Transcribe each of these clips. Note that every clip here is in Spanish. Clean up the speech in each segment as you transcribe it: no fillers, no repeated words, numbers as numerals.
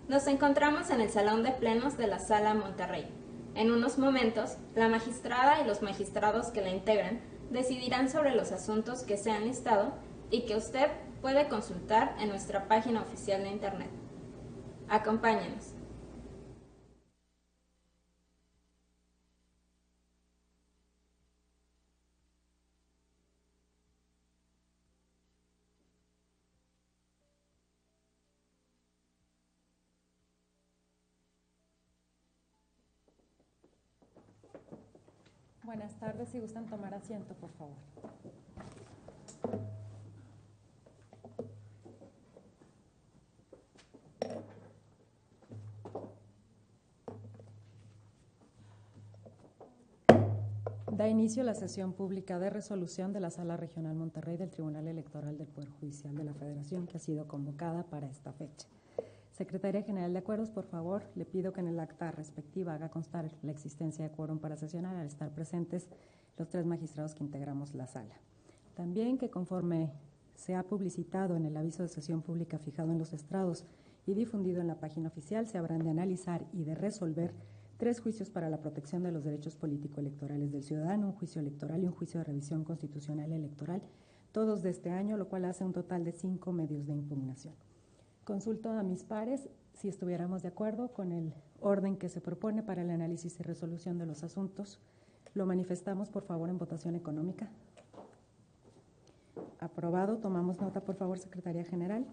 Nos encontramos en el Salón de Plenos de la Sala Monterrey. En unos momentos, la magistrada y los magistrados que la integran decidirán sobre los asuntos que se han listado y que usted puede consultar en nuestra página oficial de Internet. Acompáñenos. Buenas tardes, si gustan tomar asiento, por favor. Da inicio la sesión pública de resolución de la Sala Regional Monterrey del Tribunal Electoral del Poder Judicial de la Federación, que ha sido convocada para esta fecha. Secretaría General de Acuerdos, por favor, le pido que en el acta respectiva haga constar la existencia de quórum para sesionar al estar presentes los 3 magistrados que integramos la sala. También que conforme se ha publicitado en el aviso de sesión pública fijado en los estrados y difundido en la página oficial, se habrán de analizar y de resolver 3 juicios para la protección de los derechos político-electorales del ciudadano, un juicio electoral y un juicio de revisión constitucional electoral, todos de este año, lo cual hace un total de 5 medios de impugnación. Consulto a mis pares si estuviéramos de acuerdo con el orden que se propone para el análisis y resolución de los asuntos. Lo manifestamos, por favor, en votación económica. Aprobado. Tomamos nota, por favor, Secretaría General.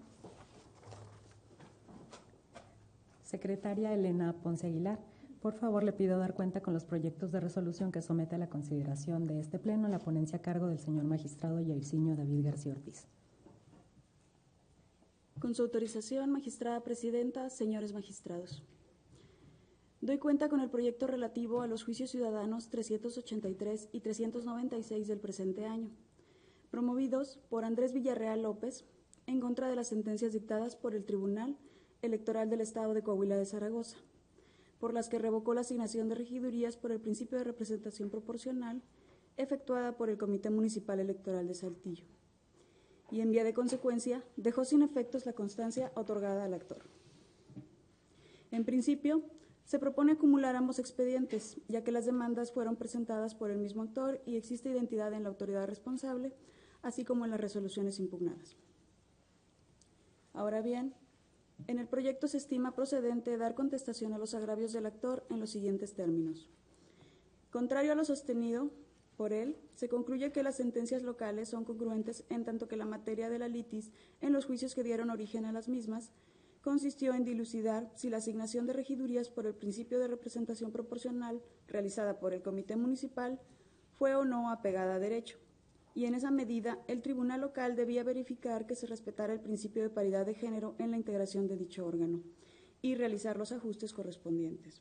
Secretaria Elena Ponce Aguilar, por favor, le pido dar cuenta con los proyectos de resolución que somete a la consideración de este Pleno la ponencia a cargo del señor magistrado Yairzinho David García Ortiz. Con su autorización, magistrada presidenta, señores magistrados. Doy cuenta con el proyecto relativo a los juicios ciudadanos 383 y 396 del presente año, promovidos por Andrés Villarreal López en contra de las sentencias dictadas por el Tribunal Electoral del Estado de Coahuila de Zaragoza, por las que revocó la asignación de regidurías por el principio de representación proporcional efectuada por el Comité Municipal Electoral de Saltillo, y en vía de consecuencia dejó sin efectos la constancia otorgada al actor. En principio, se propone acumular ambos expedientes, ya que las demandas fueron presentadas por el mismo actor y existe identidad en la autoridad responsable, así como en las resoluciones impugnadas. Ahora bien, en el proyecto se estima procedente dar contestación a los agravios del actor en los siguientes términos. Contrario a lo sostenido por él, se concluye que las sentencias locales son congruentes en tanto que la materia de la litis en los juicios que dieron origen a las mismas consistió en dilucidar si la asignación de regidurías por el principio de representación proporcional realizada por el Comité Municipal fue o no apegada a derecho, y en esa medida el tribunal local debía verificar que se respetara el principio de paridad de género en la integración de dicho órgano y realizar los ajustes correspondientes.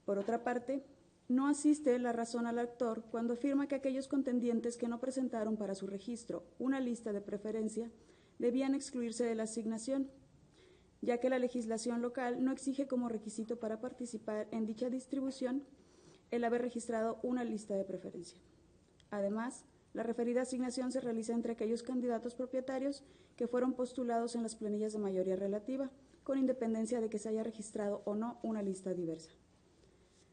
Por otra parte, no asiste la razón al actor cuando afirma que aquellos contendientes que no presentaron para su registro una lista de preferencia debían excluirse de la asignación, ya que la legislación local no exige como requisito para participar en dicha distribución el haber registrado una lista de preferencia. Además, la referida asignación se realiza entre aquellos candidatos propietarios que fueron postulados en las planillas de mayoría relativa, con independencia de que se haya registrado o no una lista diversa.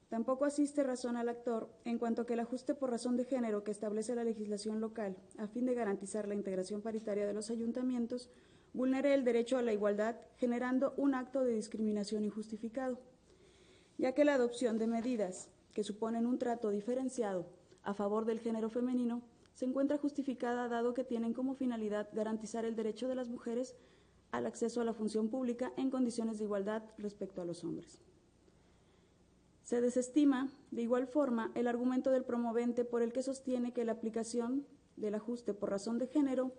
Tampoco asiste razón al actor en cuanto a que el ajuste por razón de género que establece la legislación local a fin de garantizar la integración paritaria de los ayuntamientos vulnere el derecho a la igualdad, generando un acto de discriminación injustificado, ya que la adopción de medidas que suponen un trato diferenciado a favor del género femenino se encuentra justificada dado que tienen como finalidad garantizar el derecho de las mujeres al acceso a la función pública en condiciones de igualdad respecto a los hombres. Se desestima, de igual forma, el argumento del promovente por el que sostiene que la aplicación del ajuste por razón de género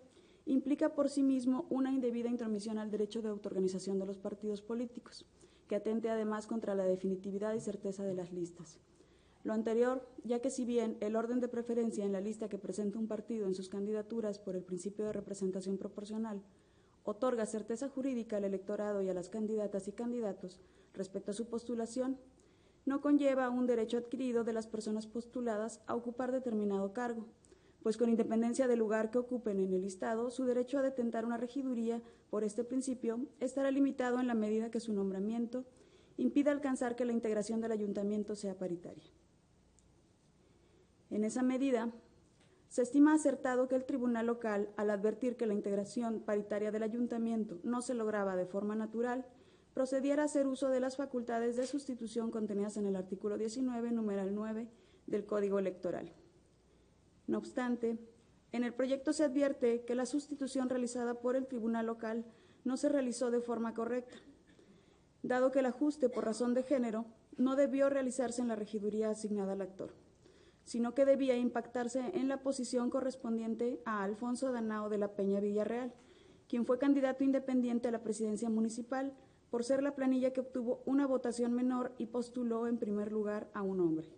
implica por sí mismo una indebida intromisión al derecho de autoorganización de los partidos políticos, que atente además contra la definitividad y certeza de las listas. Lo anterior, ya que si bien el orden de preferencia en la lista que presenta un partido en sus candidaturas por el principio de representación proporcional otorga certeza jurídica al electorado y a las candidatas y candidatos respecto a su postulación, no conlleva un derecho adquirido de las personas postuladas a ocupar determinado cargo, pues con independencia del lugar que ocupen en el listado, su derecho a detentar una regiduría por este principio estará limitado en la medida que su nombramiento impida alcanzar que la integración del ayuntamiento sea paritaria. En esa medida, se estima acertado que el tribunal local, al advertir que la integración paritaria del ayuntamiento no se lograba de forma natural, procediera a hacer uso de las facultades de sustitución contenidas en el artículo 19, numeral 9 del Código Electoral. No obstante, en el proyecto se advierte que la sustitución realizada por el tribunal local no se realizó de forma correcta, dado que el ajuste por razón de género no debió realizarse en la regiduría asignada al actor, sino que debía impactarse en la posición correspondiente a Alfonso Danao de la Peña Villarreal, quien fue candidato independiente a la presidencia municipal por ser la planilla que obtuvo una votación menor y postuló en primer lugar a un hombre.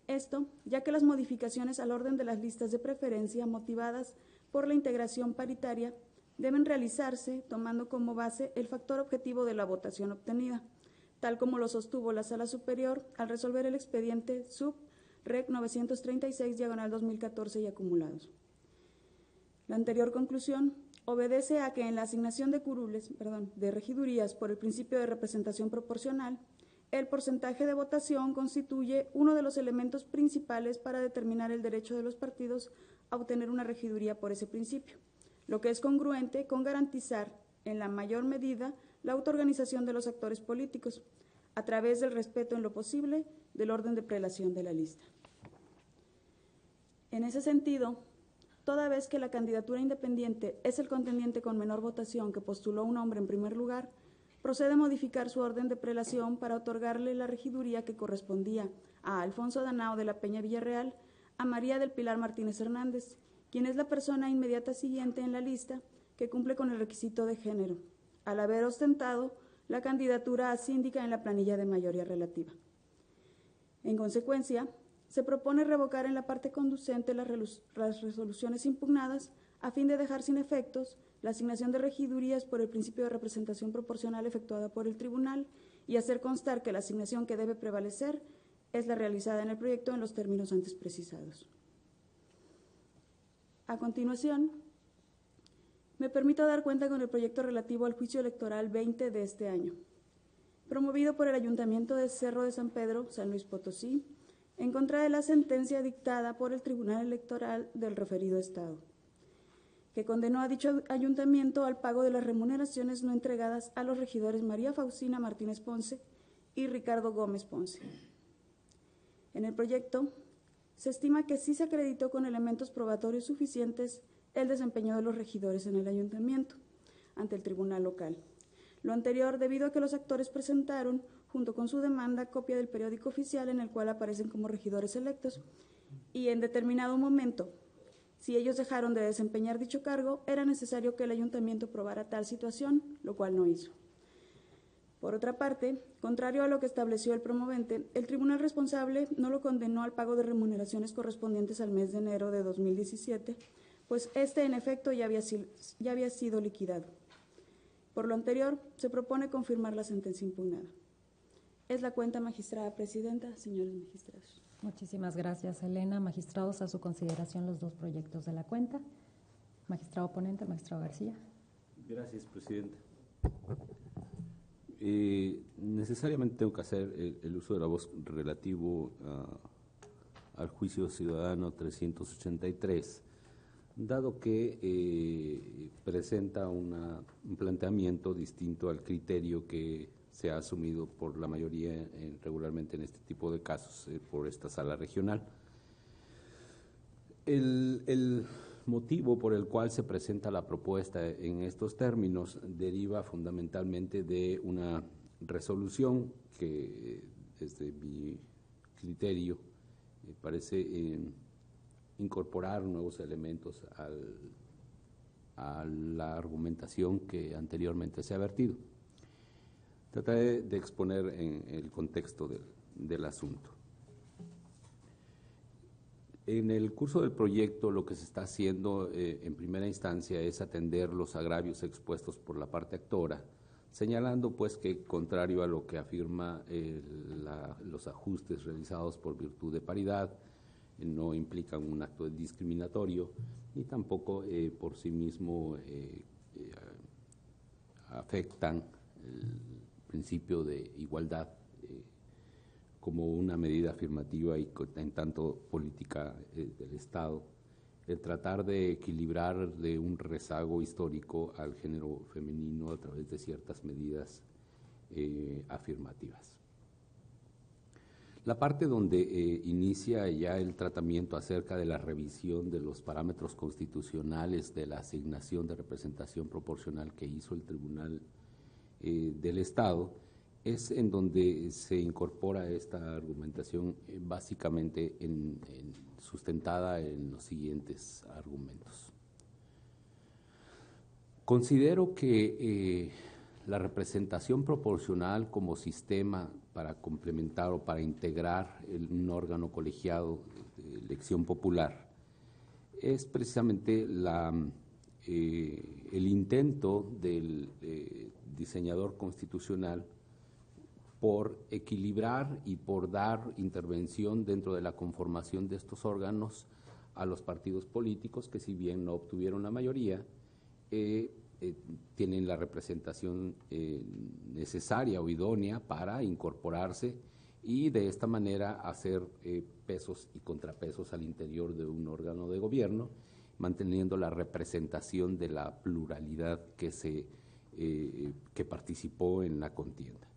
Esto, ya que las modificaciones al orden de las listas de preferencia motivadas por la integración paritaria deben realizarse tomando como base el factor objetivo de la votación obtenida, tal como lo sostuvo la Sala Superior al resolver el expediente sub-reg 936/2014 y acumulados. La anterior conclusión obedece a que en la asignación de regidurías por el principio de representación proporcional, el porcentaje de votación constituye uno de los elementos principales para determinar el derecho de los partidos a obtener una regiduría por ese principio, lo que es congruente con garantizar en la mayor medida la autoorganización de los actores políticos, a través del respeto en lo posible del orden de prelación de la lista. En ese sentido, toda vez que la candidatura independiente es el contendiente con menor votación que postuló un hombre en primer lugar, procede a modificar su orden de prelación para otorgarle la regiduría que correspondía a Alfonso Danao de la Peña Villarreal a María del Pilar Martínez Hernández, quien es la persona inmediata siguiente en la lista que cumple con el requisito de género, al haber ostentado la candidatura a síndica en la planilla de mayoría relativa. En consecuencia, se propone revocar en la parte conducente las resoluciones impugnadas a fin de dejar sin efectos la asignación de regidurías por el principio de representación proporcional efectuada por el tribunal y hacer constar que la asignación que debe prevalecer es la realizada en el proyecto en los términos antes precisados. A continuación, me permito dar cuenta con el proyecto relativo al juicio electoral 20 de este año, promovido por el Ayuntamiento de Cerro de San Pedro, San Luis Potosí, en contra de la sentencia dictada por el Tribunal Electoral del referido Estado, que condenó a dicho ayuntamiento al pago de las remuneraciones no entregadas a los regidores María Faustina Martínez Ponce y Ricardo Gómez Ponce. En el proyecto se estima que sí se acreditó con elementos probatorios suficientes el desempeño de los regidores en el ayuntamiento ante el tribunal local. Lo anterior debido a que los actores presentaron, junto con su demanda, copia del periódico oficial en el cual aparecen como regidores electos y en determinado momento, si ellos dejaron de desempeñar dicho cargo, era necesario que el ayuntamiento probara tal situación, lo cual no hizo. Por otra parte, contrario a lo que estableció el promovente, el tribunal responsable no lo condenó al pago de remuneraciones correspondientes al mes de enero de 2017, pues este en efecto ya había sido liquidado. Por lo anterior, se propone confirmar la sentencia impugnada. Es la cuenta, magistrada presidenta, señores magistrados. Muchísimas gracias, Elena. Magistrados, a su consideración los dos proyectos de la cuenta. Magistrado ponente, magistrado García. Gracias, presidenta. Necesariamente tengo que hacer el uso de la voz relativo al juicio ciudadano 383, dado que presenta un planteamiento distinto al criterio que se ha asumido por la mayoría regularmente en este tipo de casos por esta sala regional. El motivo por el cual se presenta la propuesta en estos términos deriva fundamentalmente de una resolución que, desde mi criterio, parece incorporar nuevos elementos a la argumentación que anteriormente se ha vertido. Trataré de exponer en el contexto del asunto. En el curso del proyecto lo que se está haciendo en primera instancia es atender los agravios expuestos por la parte actora, señalando pues que contrario a lo que afirma los ajustes realizados por virtud de paridad, no implican un acto discriminatorio ni tampoco por sí mismo afectan el principio de igualdad como una medida afirmativa y en tanto política del Estado, el tratar de equilibrar de un rezago histórico al género femenino a través de ciertas medidas afirmativas. La parte donde inicia ya el tratamiento acerca de la revisión de los parámetros constitucionales de la asignación de representación proporcional que hizo el Tribunal del Estado, es en donde se incorpora esta argumentación básicamente sustentada en los siguientes argumentos. Considero que la representación proporcional como sistema para complementar o para integrar un órgano colegiado de elección popular es precisamente el intento del diseñador constitucional por equilibrar y por dar intervención dentro de la conformación de estos órganos a los partidos políticos que, si bien no obtuvieron la mayoría, tienen la representación necesaria o idónea para incorporarse y de esta manera hacer pesos y contrapesos al interior de un órgano de gobierno, manteniendo la representación de la pluralidad que participó en la contienda.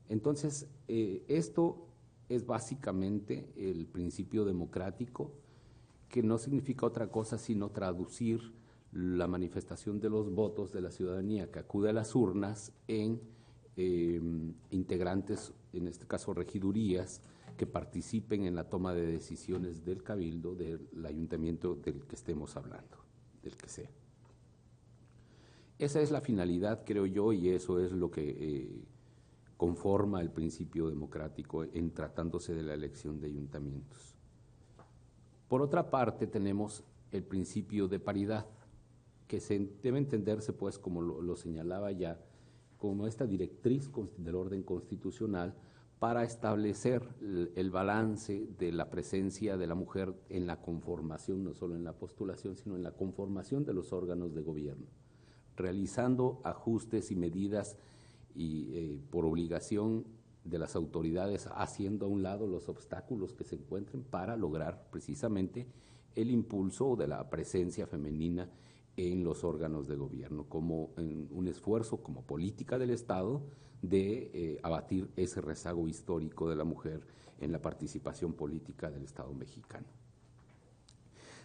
Entonces, esto es básicamente el principio democrático, que no significa otra cosa sino traducir la manifestación de los votos de la ciudadanía que acude a las urnas en integrantes, en este caso regidurías, que participen en la toma de decisiones del cabildo, del ayuntamiento del que estemos hablando, del que sea. Esa es la finalidad, creo yo, y eso es lo que conforma el principio democrático en tratándose de la elección de ayuntamientos. Por otra parte, tenemos el principio de paridad, que debe entenderse, pues, como lo señalaba ya, como esta directriz del orden constitucional para establecer el balance de la presencia de la mujer en la conformación, no solo en la postulación, sino en la conformación de los órganos de gobierno, realizando ajustes y medidas y por obligación de las autoridades, haciendo a un lado los obstáculos que se encuentren para lograr precisamente el impulso de la presencia femenina en los órganos de gobierno, como en un esfuerzo como política del Estado de abatir ese rezago histórico de la mujer en la participación política del Estado mexicano.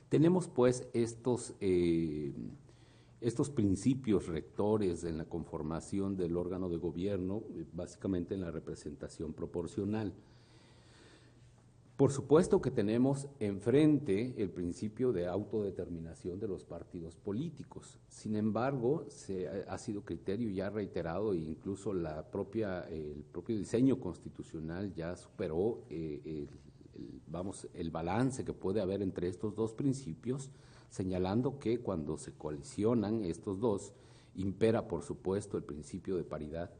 Tenemos pues estos principios rectores en la conformación del órgano de gobierno, básicamente en la representación proporcional. Por supuesto que tenemos enfrente el principio de autodeterminación de los partidos políticos. Sin embargo, ha sido criterio ya reiterado e incluso el propio diseño constitucional ya superó el balance que puede haber entre estos dos principios, señalando que cuando se colisionan estos dos, impera por supuesto el principio de paridad,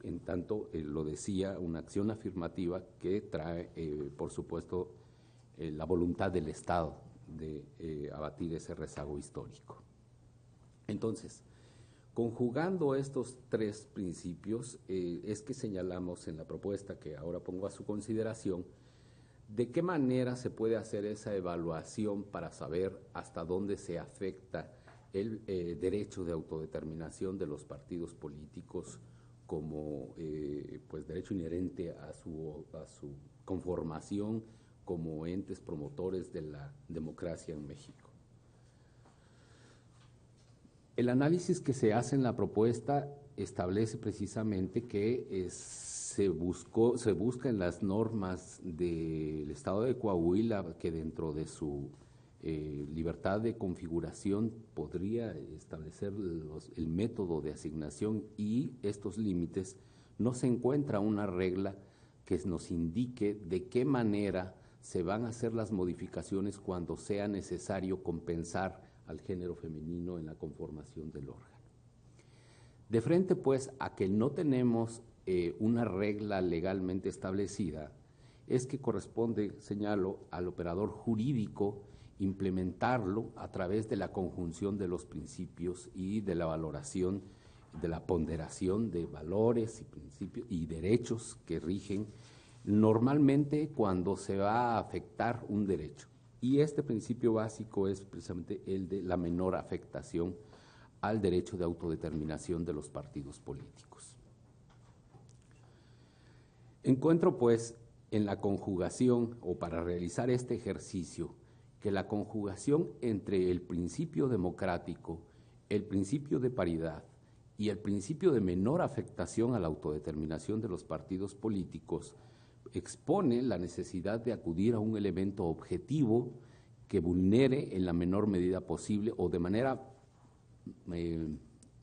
en tanto, lo decía, una acción afirmativa que trae, por supuesto, la voluntad del Estado de abatir ese rezago histórico. Entonces, conjugando estos tres principios, es que señalamos en la propuesta que ahora pongo a su consideración, de qué manera se puede hacer esa evaluación para saber hasta dónde se afecta el derecho de autodeterminación de los partidos políticos como pues derecho inherente a su conformación como entes promotores de la democracia en México. El análisis que se hace en la propuesta establece precisamente que se busca en las normas del Estado de Coahuila que dentro de su libertad de configuración podría establecer el método de asignación y estos límites, no se encuentra una regla que nos indique de qué manera se van a hacer las modificaciones cuando sea necesario compensar al género femenino en la conformación del órgano. De frente, pues, a que no tenemos una regla legalmente establecida, es que corresponde, señalo, al operador jurídico implementarlo a través de la conjunción de los principios y de la valoración, de la ponderación de valores y principios y derechos que rigen normalmente cuando se va a afectar un derecho. Y este principio básico es precisamente el de la menor afectación al derecho de autodeterminación de los partidos políticos. Encuentro, pues, en la conjugación, o para realizar este ejercicio, que la conjugación entre el principio democrático, el principio de paridad y el principio de menor afectación a la autodeterminación de los partidos políticos expone la necesidad de acudir a un elemento objetivo que vulnere en la menor medida posible o de manera,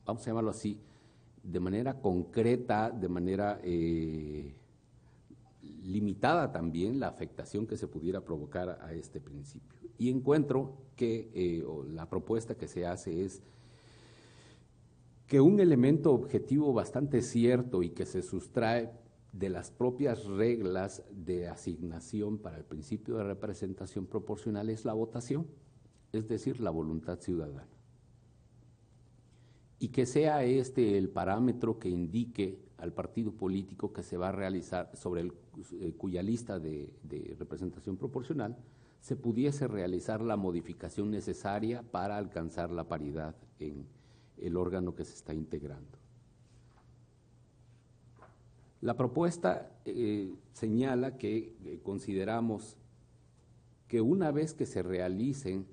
vamos a llamarlo así, de manera concreta, de manera limitada también la afectación que se pudiera provocar a este principio. Y encuentro que la propuesta que se hace es que un elemento objetivo bastante cierto y que se sustrae de las propias reglas de asignación para el principio de representación proporcional es la votación, es decir, la voluntad ciudadana. Y que sea este el parámetro que indique al partido político que se va a realizar, sobre cuya lista de representación proporcional se pudiese realizar la modificación necesaria para alcanzar la paridad en el órgano que se está integrando. La propuesta señala que consideramos que una vez que se realicen,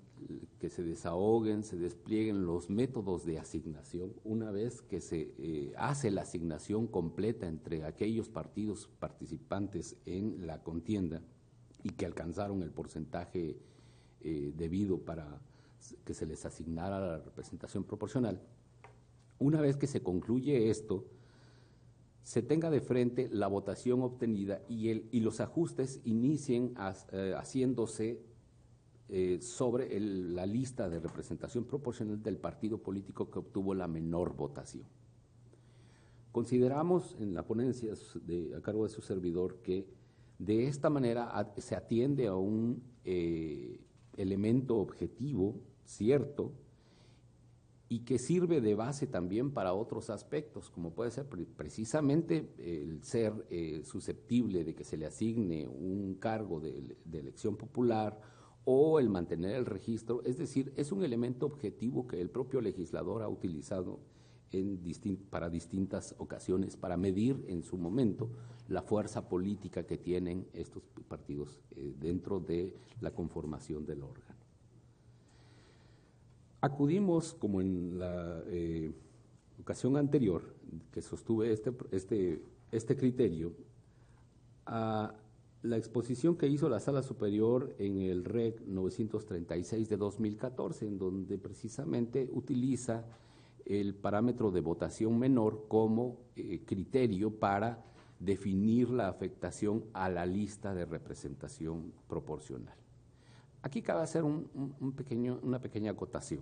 que se desahoguen, se desplieguen los métodos de asignación, una vez que se hace la asignación completa entre aquellos partidos participantes en la contienda y que alcanzaron el porcentaje debido para que se les asignara la representación proporcional, una vez que se concluye esto, se tenga de frente la votación obtenida y los ajustes inicien haciéndose sobre la lista de representación proporcional del partido político que obtuvo la menor votación. Consideramos en la ponencia a cargo de su servidor que de esta manera se atiende a un elemento objetivo, cierto, y que sirve de base también para otros aspectos, como puede ser precisamente el ser susceptible de que se le asigne un cargo de elección popular o el mantener el registro, es decir, es un elemento objetivo que el propio legislador ha utilizado para distintas ocasiones, para medir en su momento la fuerza política que tienen estos partidos dentro de la conformación del órgano. Acudimos, como en la ocasión anterior, que sostuve este criterio, a la exposición que hizo la Sala Superior en el Reg 936 de 2014, en donde precisamente utiliza el parámetro de votación menor como criterio para definir la afectación a la lista de representación proporcional. Aquí cabe hacer una pequeña acotación.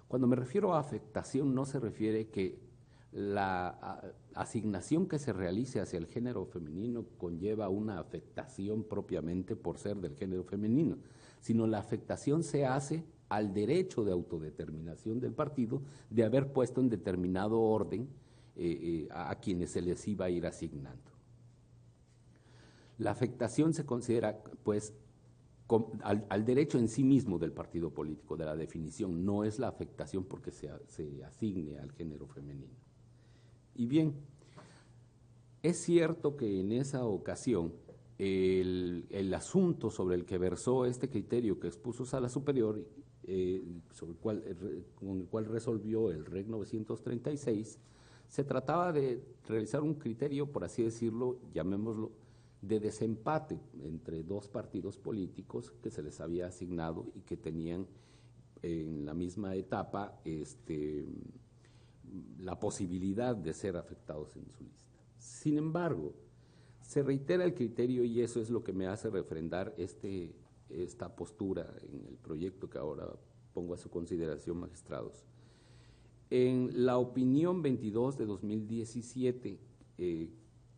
Cuando me refiero a afectación, no se refiere que la asignación que se realice hacia el género femenino conlleva una afectación propiamente por ser del género femenino, sino la afectación se hace al derecho de autodeterminación del partido de haber puesto en determinado orden a quienes se les iba a ir asignando. La afectación se considera, pues, al derecho en sí mismo del partido político, de la definición, no es la afectación porque se asigne al género femenino. Y bien, es cierto que en esa ocasión el asunto sobre el que versó este criterio que expuso Sala Superior, con el cual resolvió el Reg 936, se trataba de realizar un criterio, por así decirlo, llamémoslo, de desempate entre dos partidos políticos que se les había asignado y que tenían en la misma etapa la posibilidad de ser afectados en su lista. Sin embargo, se reitera el criterio y eso es lo que me hace refrendar esta postura en el proyecto que ahora pongo a su consideración, magistrados. En la opinión 22 de 2017,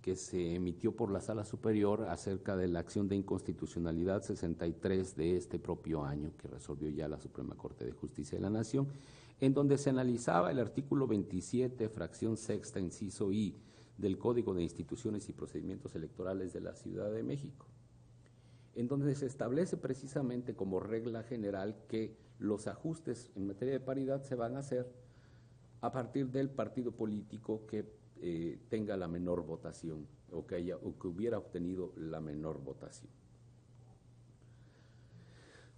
que se emitió por la Sala Superior acerca de la acción de inconstitucionalidad 63 de este propio año, que resolvió ya la Suprema Corte de Justicia de la Nación, en donde se analizaba el artículo 27, fracción sexta, inciso I, del Código de Instituciones y Procedimientos Electorales de la Ciudad de México, en donde se establece precisamente como regla general que los ajustes en materia de paridad se van a hacer a partir del partido político que tenga la menor votación o que hubiera obtenido la menor votación.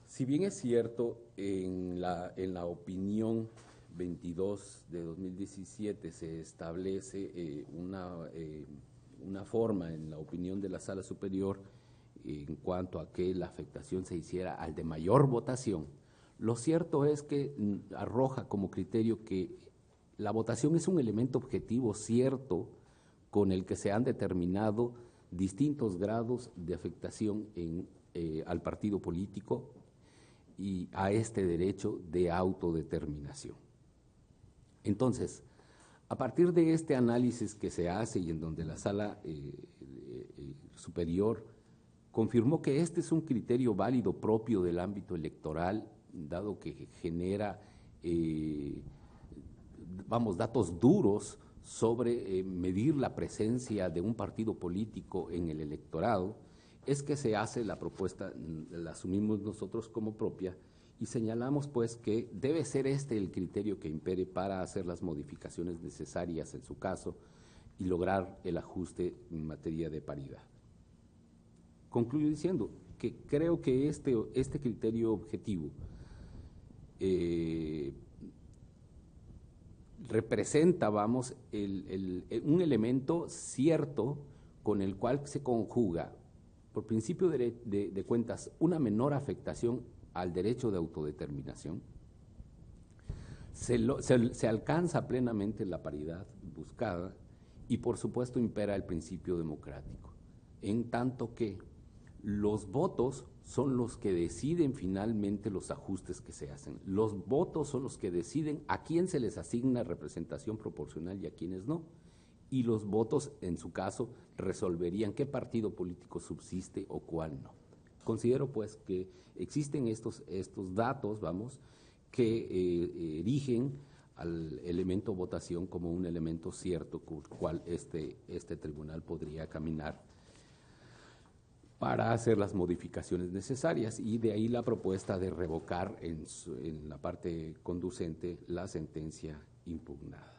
Si bien es cierto, en la opinión 22 de 2017 se establece una forma en la opinión de la Sala Superior en cuanto a que la afectación se hiciera al de mayor votación, lo cierto es que arroja como criterio que la votación es un elemento objetivo cierto con el que se han determinado distintos grados de afectación al partido político y a este derecho de autodeterminación. Entonces, a partir de este análisis que se hace y en donde la Sala Superior confirmó que este es un criterio válido propio del ámbito electoral, dado que genera datos duros sobre medir la presencia de un partido político en el electorado, es que se hace la propuesta, la asumimos nosotros como propia y señalamos pues que debe ser este el criterio que impere para hacer las modificaciones necesarias en su caso y lograr el ajuste en materia de paridad. Concluyo diciendo que creo que este criterio objetivo representa, un elemento cierto con el cual se conjuga, por principio de cuentas, una menor afectación al derecho de autodeterminación. Se alcanza plenamente la paridad buscada y, por supuesto, impera el principio democrático, en tanto que los votos son los que deciden finalmente los ajustes que se hacen. Los votos son los que deciden a quién se les asigna representación proporcional y a quiénes no. Y los votos, en su caso, resolverían qué partido político subsiste o cuál no. Considero, pues, que existen estos datos, que erigen al elemento votación como un elemento cierto con el cual este tribunal podría caminar para hacer las modificaciones necesarias, y de ahí la propuesta de revocar en la parte conducente la sentencia impugnada.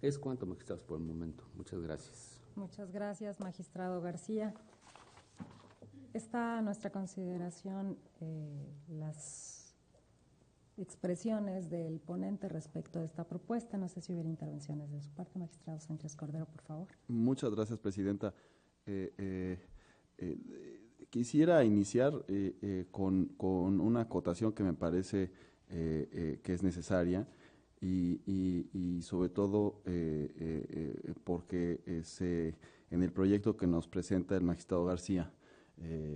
Es cuanto, magistrados, por el momento. Muchas gracias. Muchas gracias, magistrado García. Está a nuestra consideración las expresiones del ponente respecto de esta propuesta. No sé si hubiera intervenciones de su parte. Magistrado Sánchez Cordero, por favor. Muchas gracias, presidenta. Quisiera iniciar con una acotación que me parece que es necesaria y sobre todo porque en el proyecto que nos presenta el magistrado García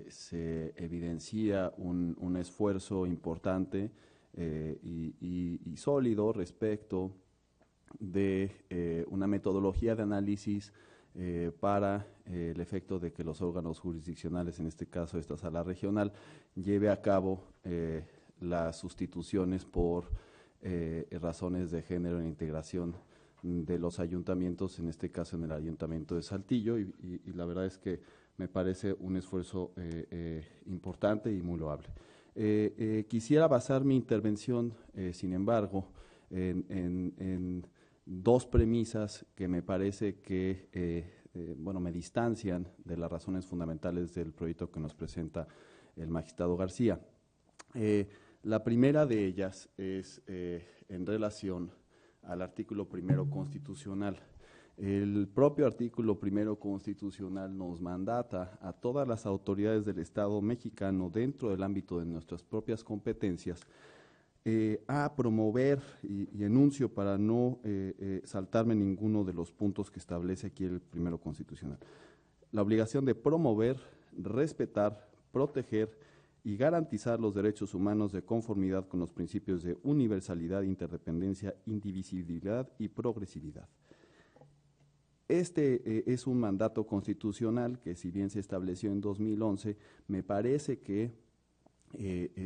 se evidencia un esfuerzo importante y sólido respecto de una metodología de análisis para el efecto de que los órganos jurisdiccionales, en este caso esta sala regional, lleve a cabo las sustituciones por razones de género en integración de los ayuntamientos, en este caso en el Ayuntamiento de Saltillo, y la verdad es que me parece un esfuerzo importante y muy loable. Quisiera basar mi intervención, sin embargo, en dos premisas que me parece que me distancian de las razones fundamentales del proyecto que nos presenta el magistrado García. La primera de ellas es en relación al artículo 1 constitucional. El propio artículo 1 constitucional nos mandata a todas las autoridades del Estado mexicano, dentro del ámbito de nuestras propias competencias, a promover, y enuncio para no saltarme ninguno de los puntos que establece aquí el 1 constitucional, la obligación de promover, respetar, proteger y garantizar los derechos humanos de conformidad con los principios de universalidad, interdependencia, indivisibilidad y progresividad. Este es un mandato constitucional que, si bien se estableció en 2011, me parece que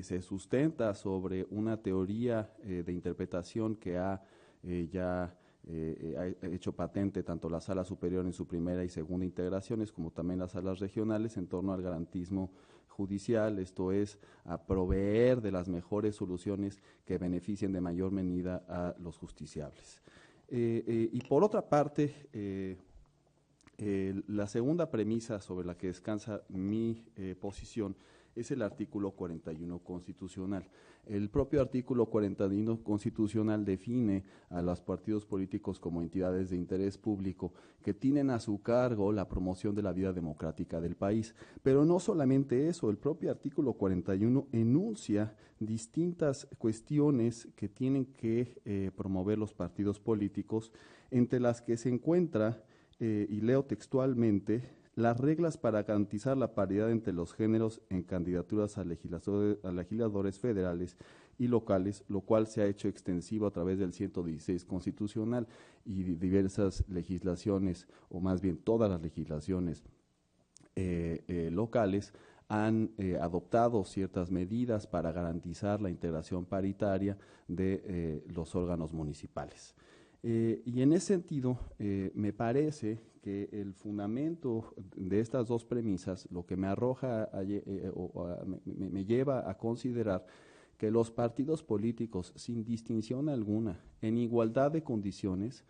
se sustenta sobre una teoría de interpretación que ha hecho patente tanto la Sala Superior en su primera y segunda integraciones, como también las salas regionales, en torno al garantismo judicial, esto es, a proveer de las mejores soluciones que beneficien de mayor medida a los justiciables. Y por otra parte, la segunda premisa sobre la que descansa mi posición es el artículo 41 constitucional. El propio artículo 41 constitucional define a los partidos políticos como entidades de interés público que tienen a su cargo la promoción de la vida democrática del país. Pero no solamente eso, el propio artículo 41 enuncia distintas cuestiones que tienen que promover los partidos políticos, entre las que se encuentra, y leo textualmente, las reglas para garantizar la paridad entre los géneros en candidaturas a legisladores federales y locales, lo cual se ha hecho extensivo a través del 116 constitucional y diversas legislaciones, o más bien todas las legislaciones locales, han adoptado ciertas medidas para garantizar la integración paritaria de los órganos municipales. Y en ese sentido, me parece que el fundamento de estas dos premisas, lo que me arroja, me lleva a considerar que los partidos políticos, sin distinción alguna, en igualdad de condiciones,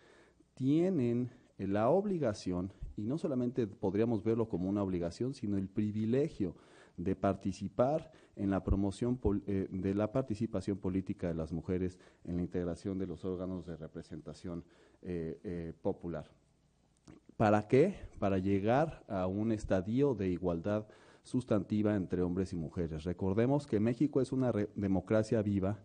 tienen la obligación, y no solamente podríamos verlo como una obligación, sino el privilegio de participar en la promoción de la participación política de las mujeres en la integración de los órganos de representación popular. ¿Para qué? Para llegar a un estadio de igualdad sustantiva entre hombres y mujeres. Recordemos que México es una democracia viva,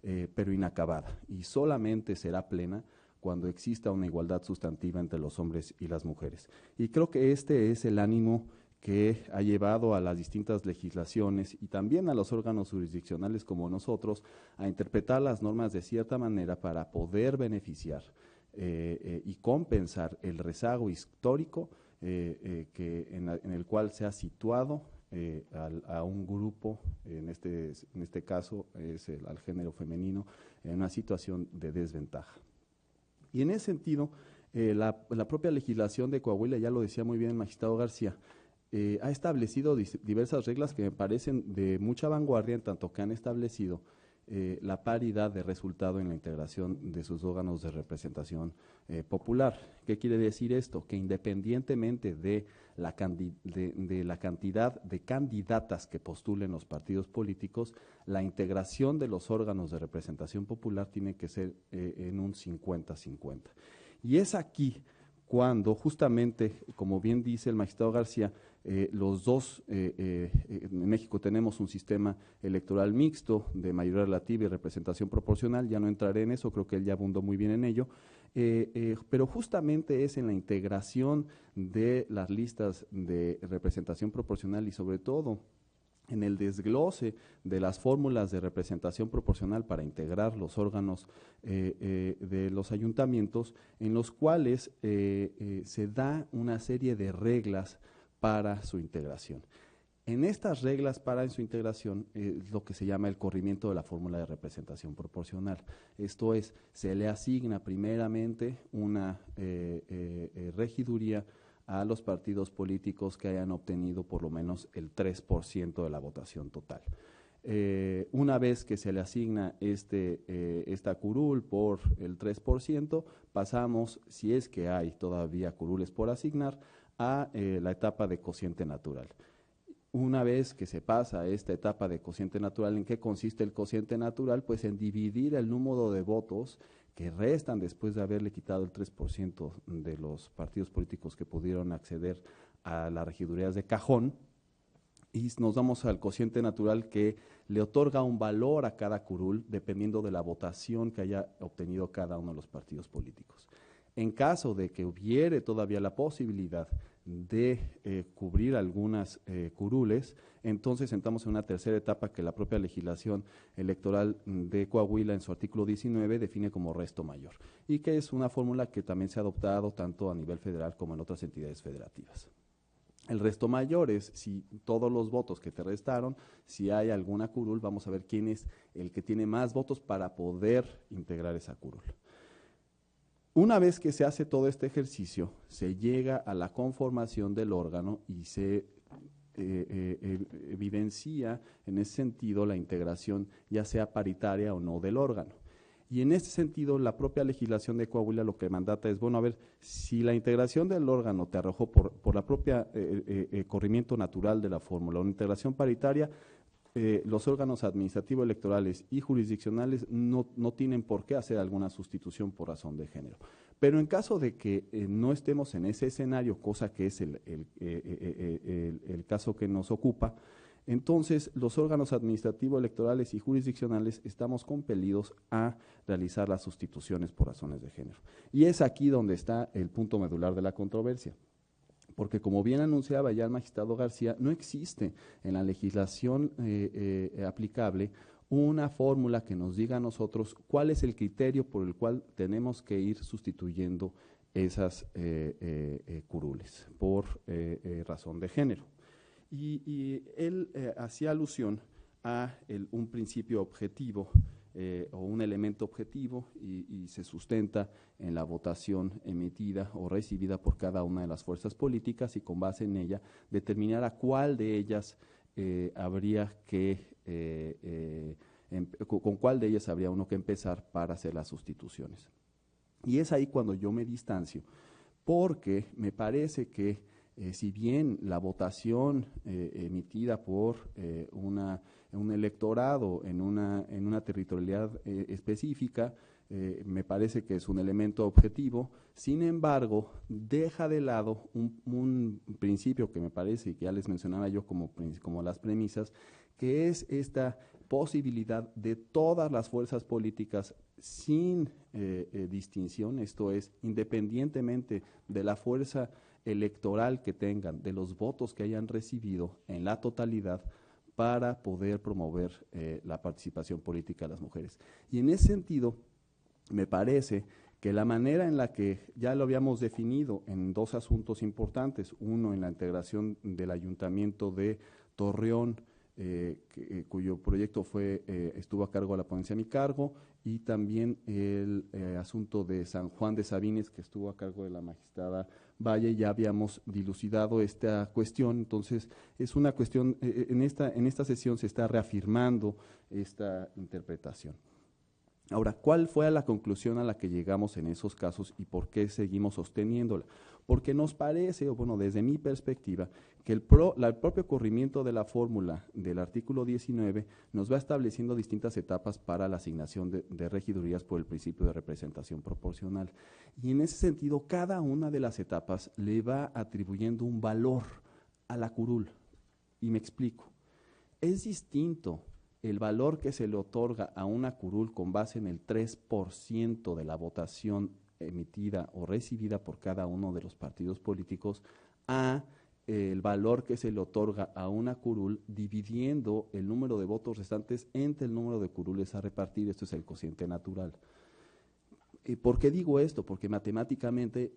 pero inacabada, y solamente será plena cuando exista una igualdad sustantiva entre los hombres y las mujeres. Y creo que este es el ánimo que ha llevado a las distintas legislaciones y también a los órganos jurisdiccionales como nosotros a interpretar las normas de cierta manera para poder beneficiar y compensar el rezago histórico en el cual se ha situado a un grupo, en este caso es al género femenino, en una situación de desventaja. Y en ese sentido, la propia legislación de Coahuila, ya lo decía muy bien el magistrado García, ha establecido diversas reglas que me parecen de mucha vanguardia, en tanto que han establecido la paridad de resultado en la integración de sus órganos de representación popular. ¿Qué quiere decir esto? Que independientemente de la cantidad de candidatas que postulen los partidos políticos, la integración de los órganos de representación popular tiene que ser en un 50-50. Y es aquí cuando justamente, como bien dice el magistrado García, los dos, en México tenemos un sistema electoral mixto de mayoría relativa y representación proporcional, ya no entraré en eso, creo que él ya abundó muy bien en ello, pero justamente es en la integración de las listas de representación proporcional y sobre todo en el desglose de las fórmulas de representación proporcional para integrar los órganos de los ayuntamientos, en los cuales se da una serie de reglas para su integración. En estas reglas para su integración es lo que se llama el corrimiento de la fórmula de representación proporcional. Esto es, se le asigna primeramente una regiduría a los partidos políticos que hayan obtenido por lo menos el 3% de la votación total. Una vez que se le asigna esta curul por el 3%, pasamos, si es que hay todavía curules por asignar, a la etapa de cociente natural. Una vez que se pasa a esta etapa de cociente natural, ¿en qué consiste el cociente natural? Pues en dividir el número de votos que restan después de haberle quitado el 3% de los partidos políticos que pudieron acceder a las regidurías de cajón, y nos damos al cociente natural que le otorga un valor a cada curul dependiendo de la votación que haya obtenido cada uno de los partidos políticos. En caso de que hubiere todavía la posibilidad de cubrir algunas curules, entonces entramos en una tercera etapa que la propia legislación electoral de Coahuila en su artículo 19 define como resto mayor, y que es una fórmula que también se ha adoptado tanto a nivel federal como en otras entidades federativas. El resto mayor es si todos los votos que te restaron, si hay alguna curul, vamos a ver quién es el que tiene más votos para poder integrar esa curul. Una vez que se hace todo este ejercicio, se llega a la conformación del órgano y se evidencia en ese sentido la integración, ya sea paritaria o no, del órgano. Y en ese sentido, la propia legislación de Coahuila lo que mandata es, bueno, a ver, si la integración del órgano te arrojó por la propia corrimiento natural de la fórmula, una integración paritaria, los órganos administrativos, electorales y jurisdiccionales no tienen por qué hacer alguna sustitución por razón de género. Pero en caso de que no estemos en ese escenario, cosa que es el caso que nos ocupa, entonces los órganos administrativos, electorales y jurisdiccionales estamos compelidos a realizar las sustituciones por razones de género. Y es aquí donde está el punto medular de la controversia. Porque como bien anunciaba ya el magistrado García, no existe en la legislación aplicable una fórmula que nos diga a nosotros cuál es el criterio por el cual tenemos que ir sustituyendo esas curules por razón de género. Y él hacía alusión a un principio objetivo o un elemento objetivo y se sustenta en la votación emitida o recibida por cada una de las fuerzas políticas y con base en ella determinar a cuál de ellas habría que, con cuál de ellas habría uno que empezar para hacer las sustituciones. Y es ahí cuando yo me distancio, porque me parece que si bien la votación emitida por un electorado en una territorialidad específica, me parece que es un elemento objetivo, sin embargo, deja de lado un principio que me parece, y que ya les mencionaba yo como las premisas, que es esta posibilidad de todas las fuerzas políticas sin distinción, esto es, independientemente de la fuerza electoral que tengan, de los votos que hayan recibido en la totalidad, para poder promover la participación política de las mujeres. Y en ese sentido, me parece que la manera en la que ya lo habíamos definido en dos asuntos importantes, uno en la integración del Ayuntamiento de Torreón, cuyo proyecto estuvo a cargo de la ponencia a mi cargo, y también el asunto de San Juan de Sabines, que estuvo a cargo de la magistrada Valle. Ya habíamos dilucidado esta cuestión, entonces es una cuestión, en esta sesión se está reafirmando esta interpretación. Ahora, ¿cuál fue la conclusión a la que llegamos en esos casos y por qué seguimos sosteniéndola? Porque nos parece, o bueno, desde mi perspectiva, que el propio corrimiento de la fórmula del artículo 19 nos va estableciendo distintas etapas para la asignación de regidurías por el principio de representación proporcional. Y en ese sentido, cada una de las etapas le va atribuyendo un valor a la curul. Y me explico. Es distinto el valor que se le otorga a una curul con base en el 3% de la votación emitida o recibida por cada uno de los partidos políticos a el valor que se le otorga a una curul dividiendo el número de votos restantes entre el número de curules a repartir. Esto es el cociente natural. ¿Por qué digo esto? Porque matemáticamente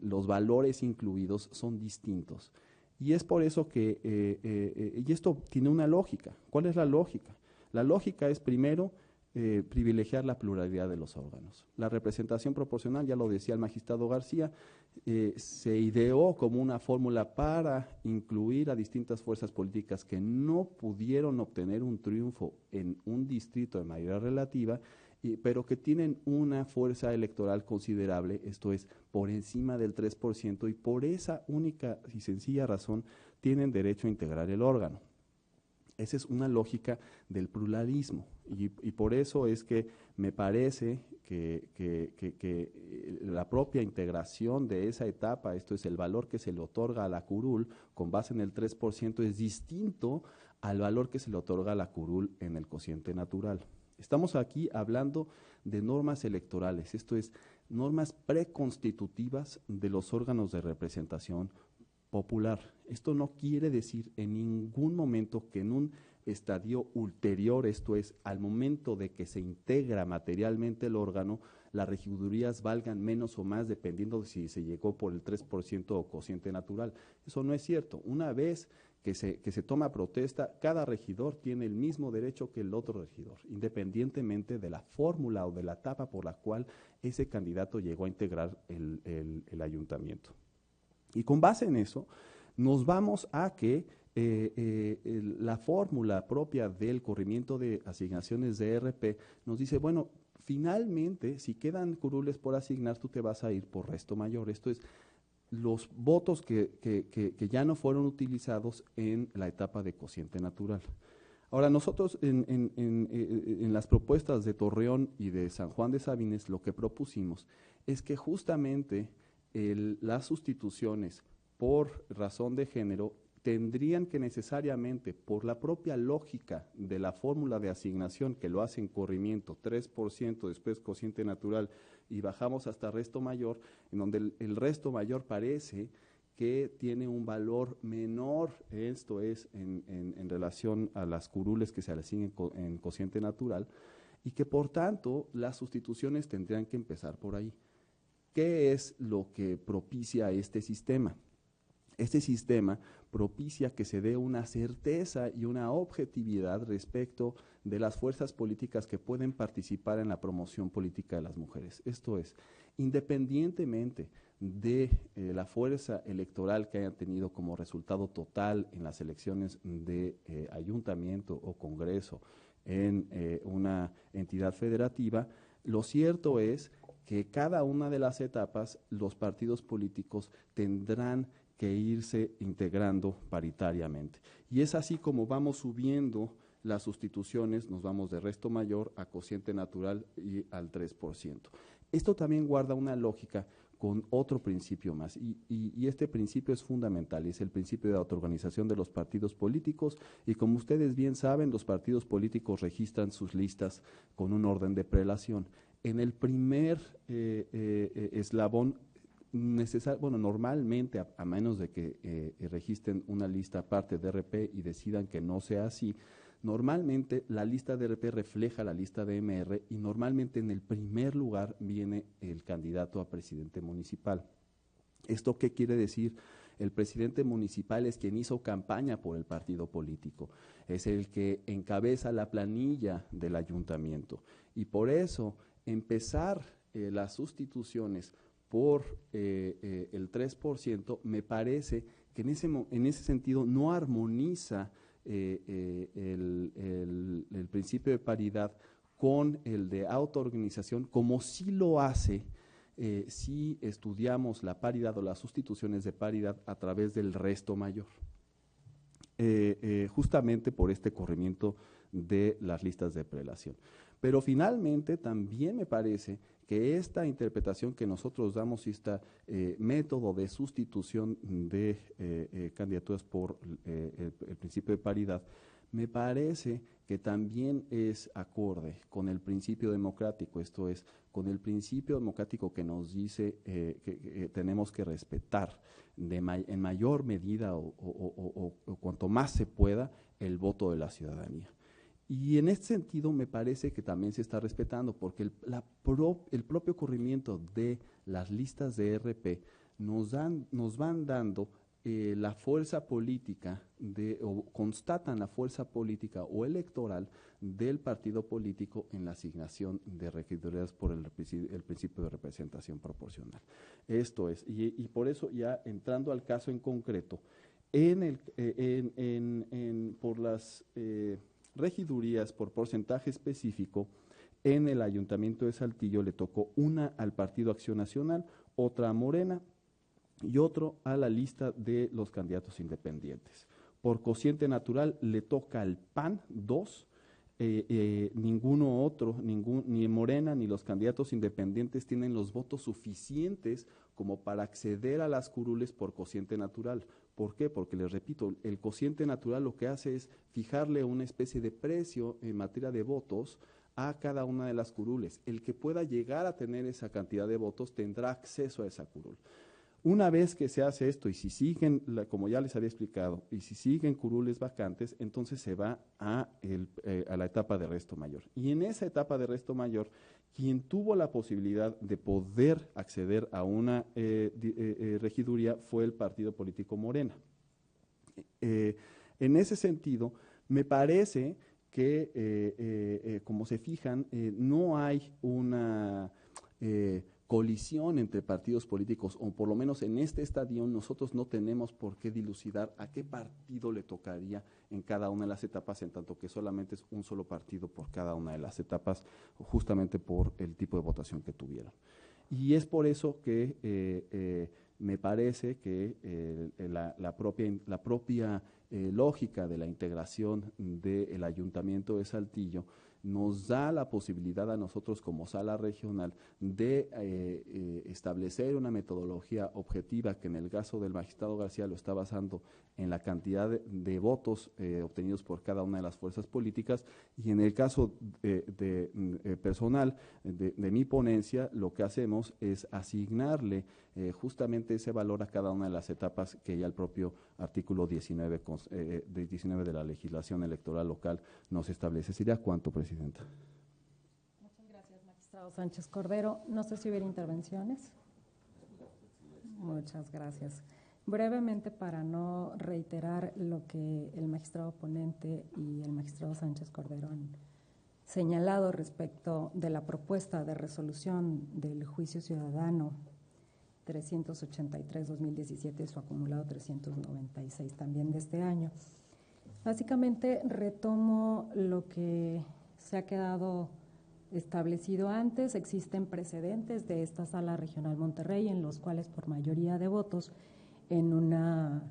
los valores incluidos son distintos. Y es por eso que, y esto tiene una lógica. ¿Cuál es la lógica? La lógica es, primero, privilegiar la pluralidad de los órganos. La representación proporcional, ya lo decía el magistrado García, se ideó como una fórmula para incluir a distintas fuerzas políticas que no pudieron obtener un triunfo en un distrito de mayoría relativa, pero que tienen una fuerza electoral considerable, esto es, por encima del 3%, y por esa única y sencilla razón tienen derecho a integrar el órgano. Esa es una lógica del pluralismo, y por eso es que me parece que la propia integración de esa etapa, esto es, el valor que se le otorga a la curul con base en el 3%, es distinto al valor que se le otorga a la curul en el cociente natural. Estamos aquí hablando de normas electorales, esto es, normas preconstitutivas de los órganos de representación popular. Esto no quiere decir en ningún momento que en un estadio ulterior, esto es, al momento de que se integra materialmente el órgano, las regidurías valgan menos o más dependiendo de si se llegó por el 3% o cociente natural. Eso no es cierto. Una vez que se toma protesta, cada regidor tiene el mismo derecho que el otro regidor, independientemente de la fórmula o de la etapa por la cual ese candidato llegó a integrar el ayuntamiento. Y con base en eso, nos vamos a que la fórmula propia del corrimiento de asignaciones de RP nos dice, bueno, finalmente, si quedan curules por asignar, tú te vas a ir por resto mayor. Esto es, los votos que ya no fueron utilizados en la etapa de cociente natural. Ahora, nosotros en las propuestas de Torreón y de San Juan de Sabines, lo que propusimos es que justamente las sustituciones por razón de género tendrían que necesariamente, por la propia lógica de la fórmula de asignación que lo hace en corrimiento, 3%, después cociente natural, y bajamos hasta resto mayor, en donde el resto mayor parece que tiene un valor menor, esto es, en relación a las curules que se le asignen en cociente natural, y que por tanto las sustituciones tendrían que empezar por ahí. ¿Qué es lo que propicia este sistema? Este sistema propicia que se dé una certeza y una objetividad respecto de las fuerzas políticas que pueden participar en la promoción política de las mujeres. Esto es, independientemente de la fuerza electoral que hayan tenido como resultado total en las elecciones de ayuntamiento o congreso en una entidad federativa, lo cierto es que cada una de las etapas los partidos políticos tendrán que irse integrando paritariamente. Y es así como vamos subiendo las sustituciones, nos vamos de resto mayor a cociente natural y al 3%. Esto también guarda una lógica con otro principio más, y este principio es fundamental, y es el principio de autoorganización de los partidos políticos, y como ustedes bien saben, los partidos políticos registran sus listas con un orden de prelación. En el primer eslabón, normalmente, a menos de que registren una lista aparte de RP y decidan que no sea así, normalmente la lista de RP refleja la lista de MR y normalmente en el primer lugar viene el candidato a presidente municipal. ¿Esto qué quiere decir? El presidente municipal es quien hizo campaña por el partido político, es el que encabeza la planilla del ayuntamiento y por eso empezar las sustituciones por el 3%, me parece que en ese sentido no armoniza el principio de paridad con el de autoorganización, como sí lo hace si estudiamos la paridad o las sustituciones de paridad a través del resto mayor, justamente por este corrimiento de las listas de prelación. Pero finalmente también me parece que esta interpretación que nosotros damos, este método de sustitución de candidaturas por el principio de paridad, me parece que también es acorde con el principio democrático, esto es, con el principio democrático que nos dice que tenemos que respetar en mayor medida o cuanto más se pueda el voto de la ciudadanía. Y en este sentido me parece que también se está respetando porque el propio corrimiento de las listas de RP nos van dando la fuerza política o constatan la fuerza política o electoral del partido político en la asignación de regidurías por el principio de representación proporcional. Esto es, y por eso ya entrando al caso en concreto, por las regidurías por porcentaje específico, en el Ayuntamiento de Saltillo le tocó una al Partido Acción Nacional, otra a Morena y otro a la lista de los candidatos independientes. Por cociente natural le toca al PAN 2, ninguno otro, ni Morena ni los candidatos independientes tienen los votos suficientes como para acceder a las curules por cociente natural. ¿Por qué? Porque les repito, el cociente natural lo que hace es fijarle una especie de precio en materia de votos a cada una de las curules. El que pueda llegar a tener esa cantidad de votos tendrá acceso a esa curul. Una vez que se hace esto y si siguen, como ya les había explicado, y si siguen curules vacantes, entonces se va a la etapa de resto mayor. Y en esa etapa de resto mayor, quien tuvo la posibilidad de poder acceder a una regiduría fue el partido político Morena. En ese sentido, me parece que, como se fijan, no hay una colisión entre partidos políticos, o por lo menos en este estadio nosotros no tenemos por qué dilucidar a qué partido le tocaría en cada una de las etapas, en tanto que solamente es un solo partido por cada una de las etapas, justamente por el tipo de votación que tuvieron. Y es por eso que me parece que la propia lógica de la integración del Ayuntamiento de Saltillo nos da la posibilidad a nosotros como sala regional de establecer una metodología objetiva que en el caso del magistrado García lo está basando en la cantidad de votos obtenidos por cada una de las fuerzas políticas, y en el caso personal de mi ponencia lo que hacemos es asignarle justamente ese valor a cada una de las etapas que ya el propio artículo 19 de la legislación electoral local nos establece. ¿Sería cuánto, Presidenta? Muchas gracias, magistrado Sánchez Cordero. No sé si hubiera intervenciones. Muchas gracias. Brevemente, para no reiterar lo que el magistrado ponente y el magistrado Sánchez Cordero han señalado respecto de la propuesta de resolución del juicio ciudadano 383-2017, su acumulado 396 también de este año. Básicamente retomo lo que se ha quedado establecido antes. Existen precedentes de esta Sala Regional Monterrey en los cuales por mayoría de votos en una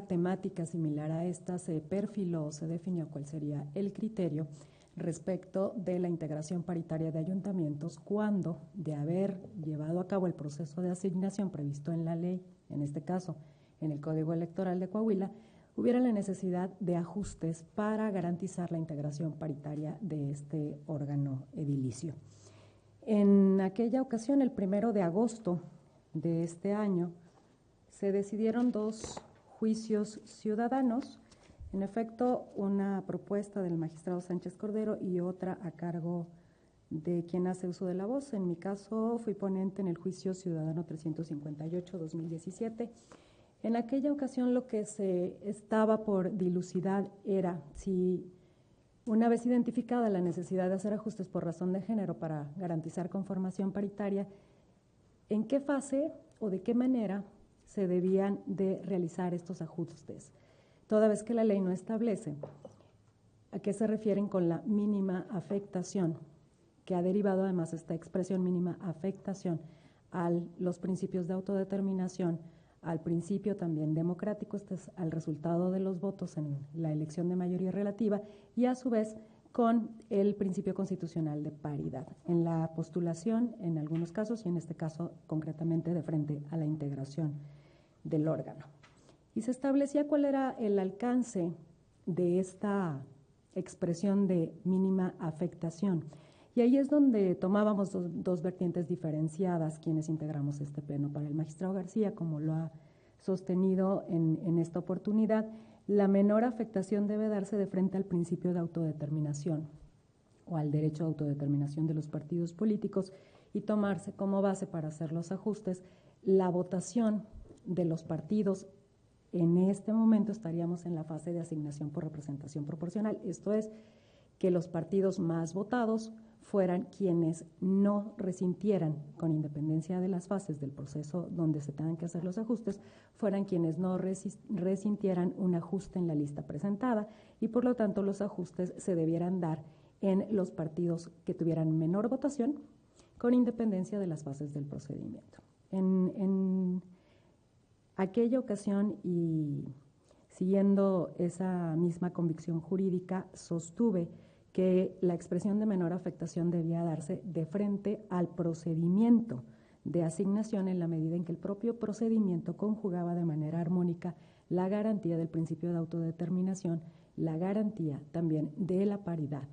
temática similar a esta se perfiló o se definió cuál sería el criterio respecto de la integración paritaria de ayuntamientos cuando, de haber llevado a cabo el proceso de asignación previsto en la ley, en este caso en el Código Electoral de Coahuila, hubiera la necesidad de ajustes para garantizar la integración paritaria de este órgano edilicio. En aquella ocasión, el 1 de agosto de este año, se decidieron 2 juicios ciudadanos. En efecto, una propuesta del magistrado Sánchez Cordero y otra a cargo de quien hace uso de la voz. En mi caso, fui ponente en el juicio ciudadano 358-2017. En aquella ocasión lo que se estaba por dilucidar era si, una vez identificada la necesidad de hacer ajustes por razón de género para garantizar conformación paritaria, en qué fase o de qué manera se debían de realizar estos ajustes, toda vez que la ley no establece a qué se refieren con la mínima afectación, que ha derivado además esta expresión mínima afectación a los principios de autodeterminación, al principio también democrático, este es al resultado de los votos en la elección de mayoría relativa, y a su vez con el principio constitucional de paridad en la postulación en algunos casos y en este caso concretamente de frente a la integración del órgano. Y se establecía cuál era el alcance de esta expresión de mínima afectación. Y ahí es donde tomábamos dos vertientes diferenciadas quienes integramos este pleno. Para el magistrado García, como lo ha sostenido en esta oportunidad, la menor afectación debe darse de frente al principio de autodeterminación o al derecho de autodeterminación de los partidos políticos y tomarse como base para hacer los ajustes la votación de los partidos. En este momento estaríamos en la fase de asignación por representación proporcional, esto es, que los partidos más votados fueran quienes no resintieran, con independencia de las fases del proceso donde se tengan que hacer los ajustes, fueran quienes no resintieran un ajuste en la lista presentada y por lo tanto los ajustes se debieran dar en los partidos que tuvieran menor votación, con independencia de las fases del procedimiento. En aquella ocasión y siguiendo esa misma convicción jurídica, sostuve que la expresión de menor afectación debía darse de frente al procedimiento de asignación en la medida en que el propio procedimiento conjugaba de manera armónica la garantía del principio de autodeterminación, la garantía también de la paridad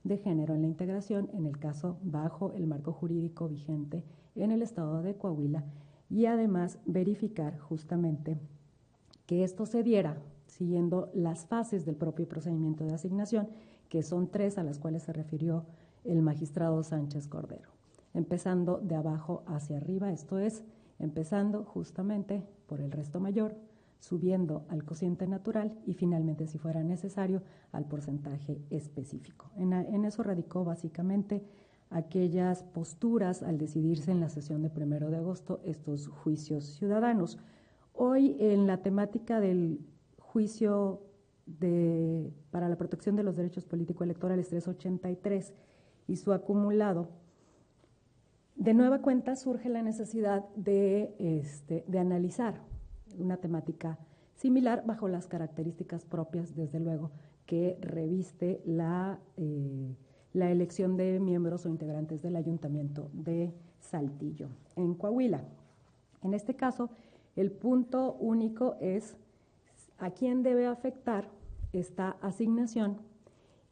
de género en la integración, en el caso bajo el marco jurídico vigente en el estado de Coahuila, y además verificar justamente que esto se diera siguiendo las fases del propio procedimiento de asignación, que son 3 a las cuales se refirió el magistrado Sánchez Cordero, empezando de abajo hacia arriba, esto es, empezando justamente por el resto mayor, subiendo al cociente natural y finalmente, si fuera necesario, al porcentaje específico. En eso radicó básicamente aquellas posturas al decidirse en la sesión de 1 de agosto estos juicios ciudadanos. Hoy, en la temática del juicio para la protección de los derechos político-electorales 383 y su acumulado, de nueva cuenta surge la necesidad de analizar una temática similar bajo las características propias, desde luego, que reviste la elección de miembros o integrantes del Ayuntamiento de Saltillo, en Coahuila. En este caso, el punto único es a quién debe afectar esta asignación,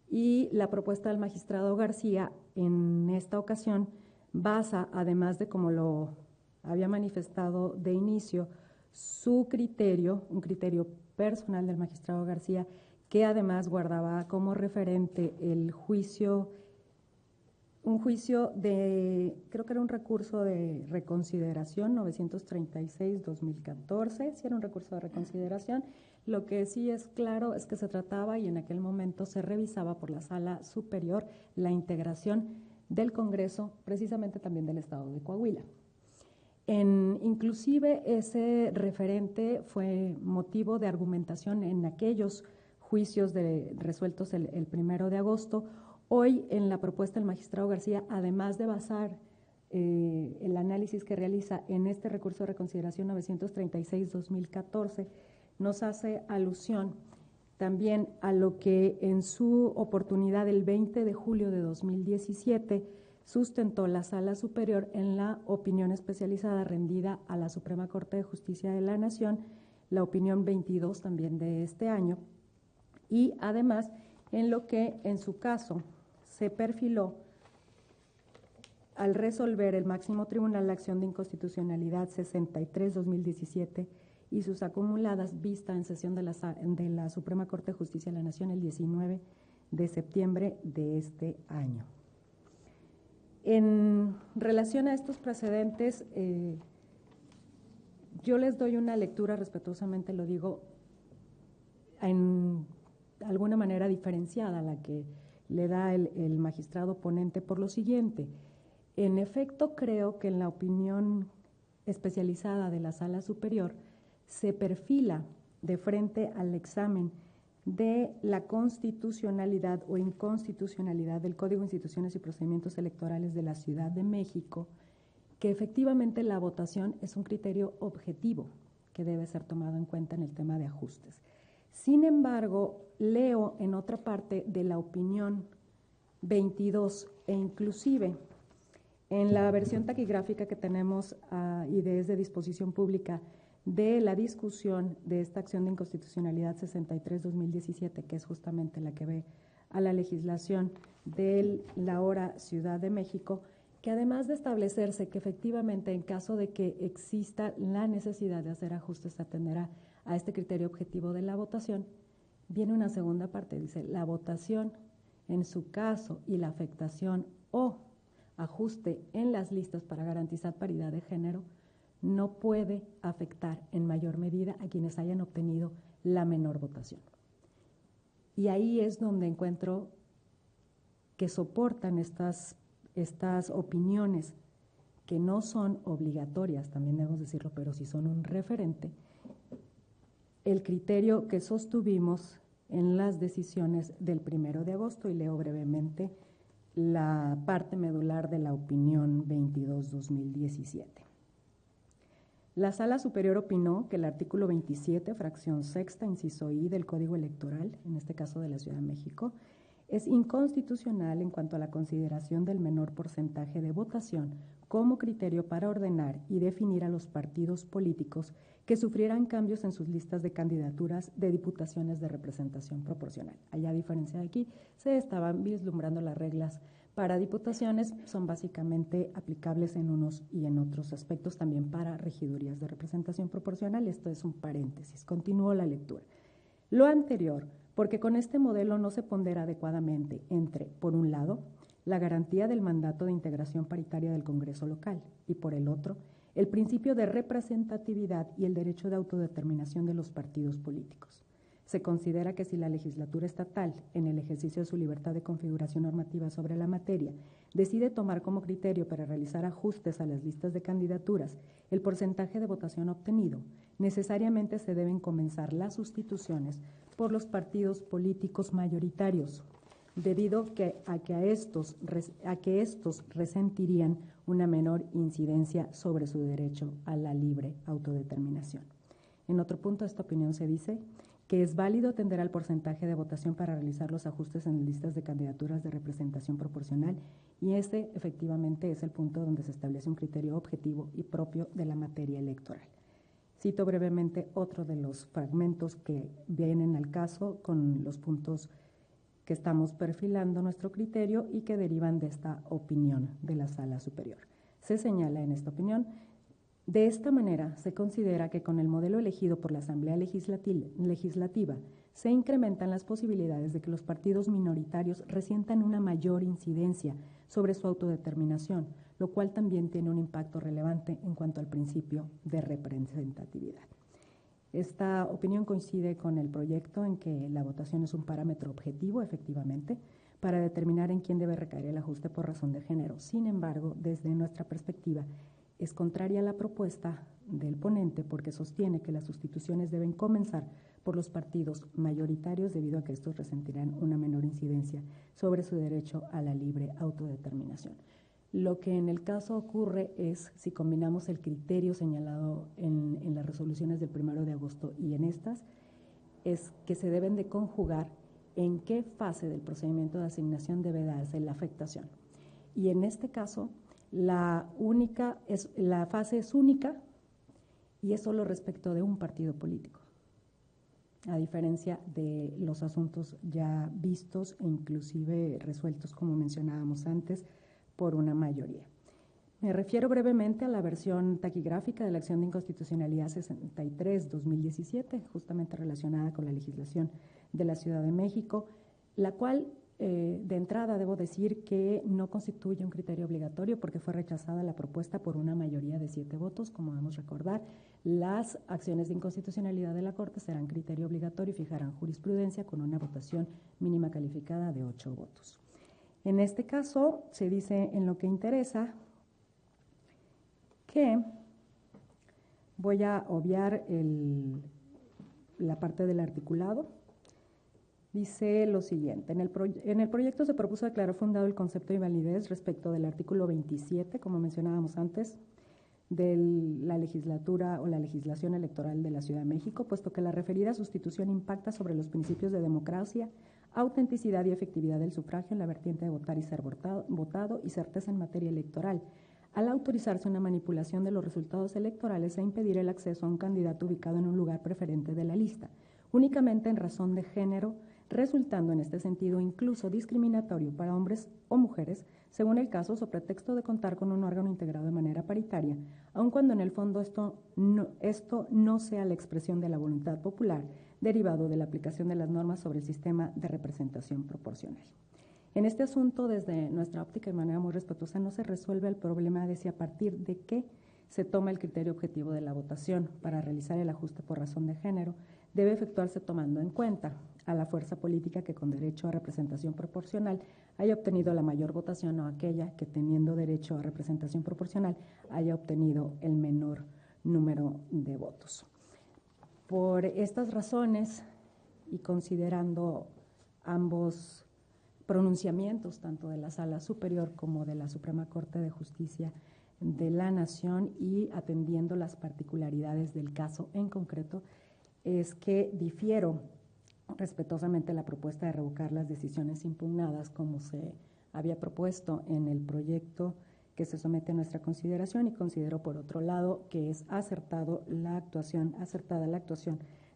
y la propuesta del magistrado García en esta ocasión basa, además de como lo había manifestado de inicio, su criterio, un criterio personal del magistrado García, que además guardaba como referente el juicio, un juicio de, creo que era un recurso de reconsideración 936-2014, sí era un recurso de reconsideración. Lo que sí es claro es que se trataba, y en aquel momento se revisaba por la Sala Superior, la integración del Congreso, precisamente también del Estado de Coahuila. Inclusive ese referente fue motivo de argumentación en aquellos juicios resueltos el 1 de agosto. Hoy, en la propuesta del magistrado García, además de basar el análisis que realiza en este recurso de reconsideración 936-2014, nos hace alusión también a lo que en su oportunidad el 20 de julio de 2017 sustentó la Sala Superior en la opinión especializada rendida a la Suprema Corte de Justicia de la Nación, la opinión 22 también de este año, y además en lo que en su caso se perfiló al resolver el máximo tribunal la acción de inconstitucionalidad 63-2017 y sus acumuladas vista en sesión de la Suprema Corte de Justicia de la Nación el 19 de septiembre de este año. En relación a estos precedentes, yo les doy una lectura, respetuosamente lo digo, en alguna manera diferenciada a la que le da el magistrado ponente, por lo siguiente. En efecto, creo que en la opinión especializada de la Sala Superior se perfila de frente al examen de la constitucionalidad o inconstitucionalidad del Código de Instituciones y Procedimientos Electorales de la Ciudad de México, que efectivamente la votación es un criterio objetivo que debe ser tomado en cuenta en el tema de ajustes. Sin embargo, leo en otra parte de la opinión 22 e inclusive en la versión taquigráfica que tenemos y de disposición pública de la discusión de esta acción de inconstitucionalidad 63-2017, que es justamente la que ve a la legislación de la ahora Ciudad de México, que además de establecerse que efectivamente en caso de que exista la necesidad de hacer ajustes atenderá a este criterio objetivo de la votación, viene una segunda parte, dice, la votación en su caso y la afectación o ajuste en las listas para garantizar paridad de género no puede afectar en mayor medida a quienes hayan obtenido la menor votación. Y ahí es donde encuentro que soportan estas opiniones, que no son obligatorias, también debemos decirlo, pero sí son un referente, el criterio que sostuvimos en las decisiones del 1 de agosto, y leo brevemente la parte medular de la opinión 22-2017. La Sala Superior opinó que el artículo 27, fracción sexta, inciso I del Código Electoral, en este caso de la Ciudad de México, Es inconstitucional en cuanto a la consideración del menor porcentaje de votación como criterio para ordenar y definir a los partidos políticos que sufrieran cambios en sus listas de candidaturas de diputaciones de representación proporcional. Allá, a diferencia de aquí, se estaban vislumbrando las reglas para diputaciones, son básicamente aplicables en unos y en otros aspectos también para regidurías de representación proporcional. Esto es un paréntesis. Continúo la lectura. Lo anterior, porque con este modelo no se pondera adecuadamente entre, por un lado, la garantía del mandato de integración paritaria del Congreso local y, por el otro, el principio de representatividad y el derecho de autodeterminación de los partidos políticos. Se considera que si la legislatura estatal, en el ejercicio de su libertad de configuración normativa sobre la materia, decide tomar como criterio para realizar ajustes a las listas de candidaturas el porcentaje de votación obtenido, necesariamente se deben comenzar las sustituciones por los partidos políticos mayoritarios, debido a que estos resentirían una menor incidencia sobre su derecho a la libre autodeterminación. En otro punto de esta opinión se dice que es válido atender al porcentaje de votación para realizar los ajustes en las listas de candidaturas de representación proporcional, y este efectivamente es el punto donde se establece un criterio objetivo y propio de la materia electoral. Cito brevemente otro de los fragmentos que vienen al caso con los puntos que estamos perfilando nuestro criterio y que derivan de esta opinión de la Sala Superior. Se señala en esta opinión: de esta manera se considera que con el modelo elegido por la Asamblea Legislativa se incrementan las posibilidades de que los partidos minoritarios resientan una mayor incidencia sobre su autodeterminación, lo cual también tiene un impacto relevante en cuanto al principio de representatividad. Esta opinión coincide con el proyecto en que la votación es un parámetro objetivo, efectivamente, para determinar en quién debe recaer el ajuste por razón de género. Sin embargo, desde nuestra perspectiva, es contraria a la propuesta del ponente porque sostiene que las sustituciones deben comenzar por los partidos mayoritarios debido a que estos resentirán una menor incidencia sobre su derecho a la libre autodeterminación. Lo que en el caso ocurre es, si combinamos el criterio señalado en las resoluciones del 1 de agosto y en estas, es que se deben de conjugar en qué fase del procedimiento de asignación debe darse la afectación. Y en este caso, la fase es única y es solo respecto de un partido político, a diferencia de los asuntos ya vistos e inclusive resueltos, como mencionábamos antes, por una mayoría. Me refiero brevemente a la versión taquigráfica de la acción de inconstitucionalidad 63/2017, justamente relacionada con la legislación de la Ciudad de México, la cual de entrada debo decir que no constituye un criterio obligatorio porque fue rechazada la propuesta por una mayoría de 7 votos. Como debemos recordar, las acciones de inconstitucionalidad de la Corte serán criterio obligatorio y fijarán jurisprudencia con una votación mínima calificada de 8 votos. En este caso, se dice en lo que interesa que voy a obviar la parte del articulado. Dice lo siguiente: en el proyecto se propuso declarar fundado el concepto de invalidez respecto del artículo 27, como mencionábamos antes, de la legislatura o la legislación electoral de la Ciudad de México, puesto que la referida sustitución impacta sobre los principios de democracia, autenticidad y efectividad del sufragio en la vertiente de votar y ser votado y certeza en materia electoral, al autorizarse una manipulación de los resultados electorales e impedir el acceso a un candidato ubicado en un lugar preferente de la lista, únicamente en razón de género, resultando en este sentido incluso discriminatorio para hombres o mujeres, según el caso, sobre pretexto de contar con un órgano integrado de manera paritaria, aun cuando en el fondo esto no sea la expresión de la voluntad popular, derivado de la aplicación de las normas sobre el sistema de representación proporcional. En este asunto, desde nuestra óptica de manera muy respetuosa, no se resuelve el problema de si a partir de qué se toma el criterio objetivo de la votación para realizar el ajuste por razón de género, debe efectuarse tomando en cuenta a la fuerza política que con derecho a representación proporcional haya obtenido la mayor votación o aquella que teniendo derecho a representación proporcional haya obtenido el menor número de votos. Por estas razones y considerando ambos pronunciamientos, tanto de la Sala Superior como de la Suprema Corte de Justicia de la Nación y atendiendo las particularidades del caso en concreto, es que difiero respetuosamente la propuesta de revocar las decisiones impugnadas como se había propuesto en el proyecto que se somete a nuestra consideración, y considero por otro lado que es acertada la actuación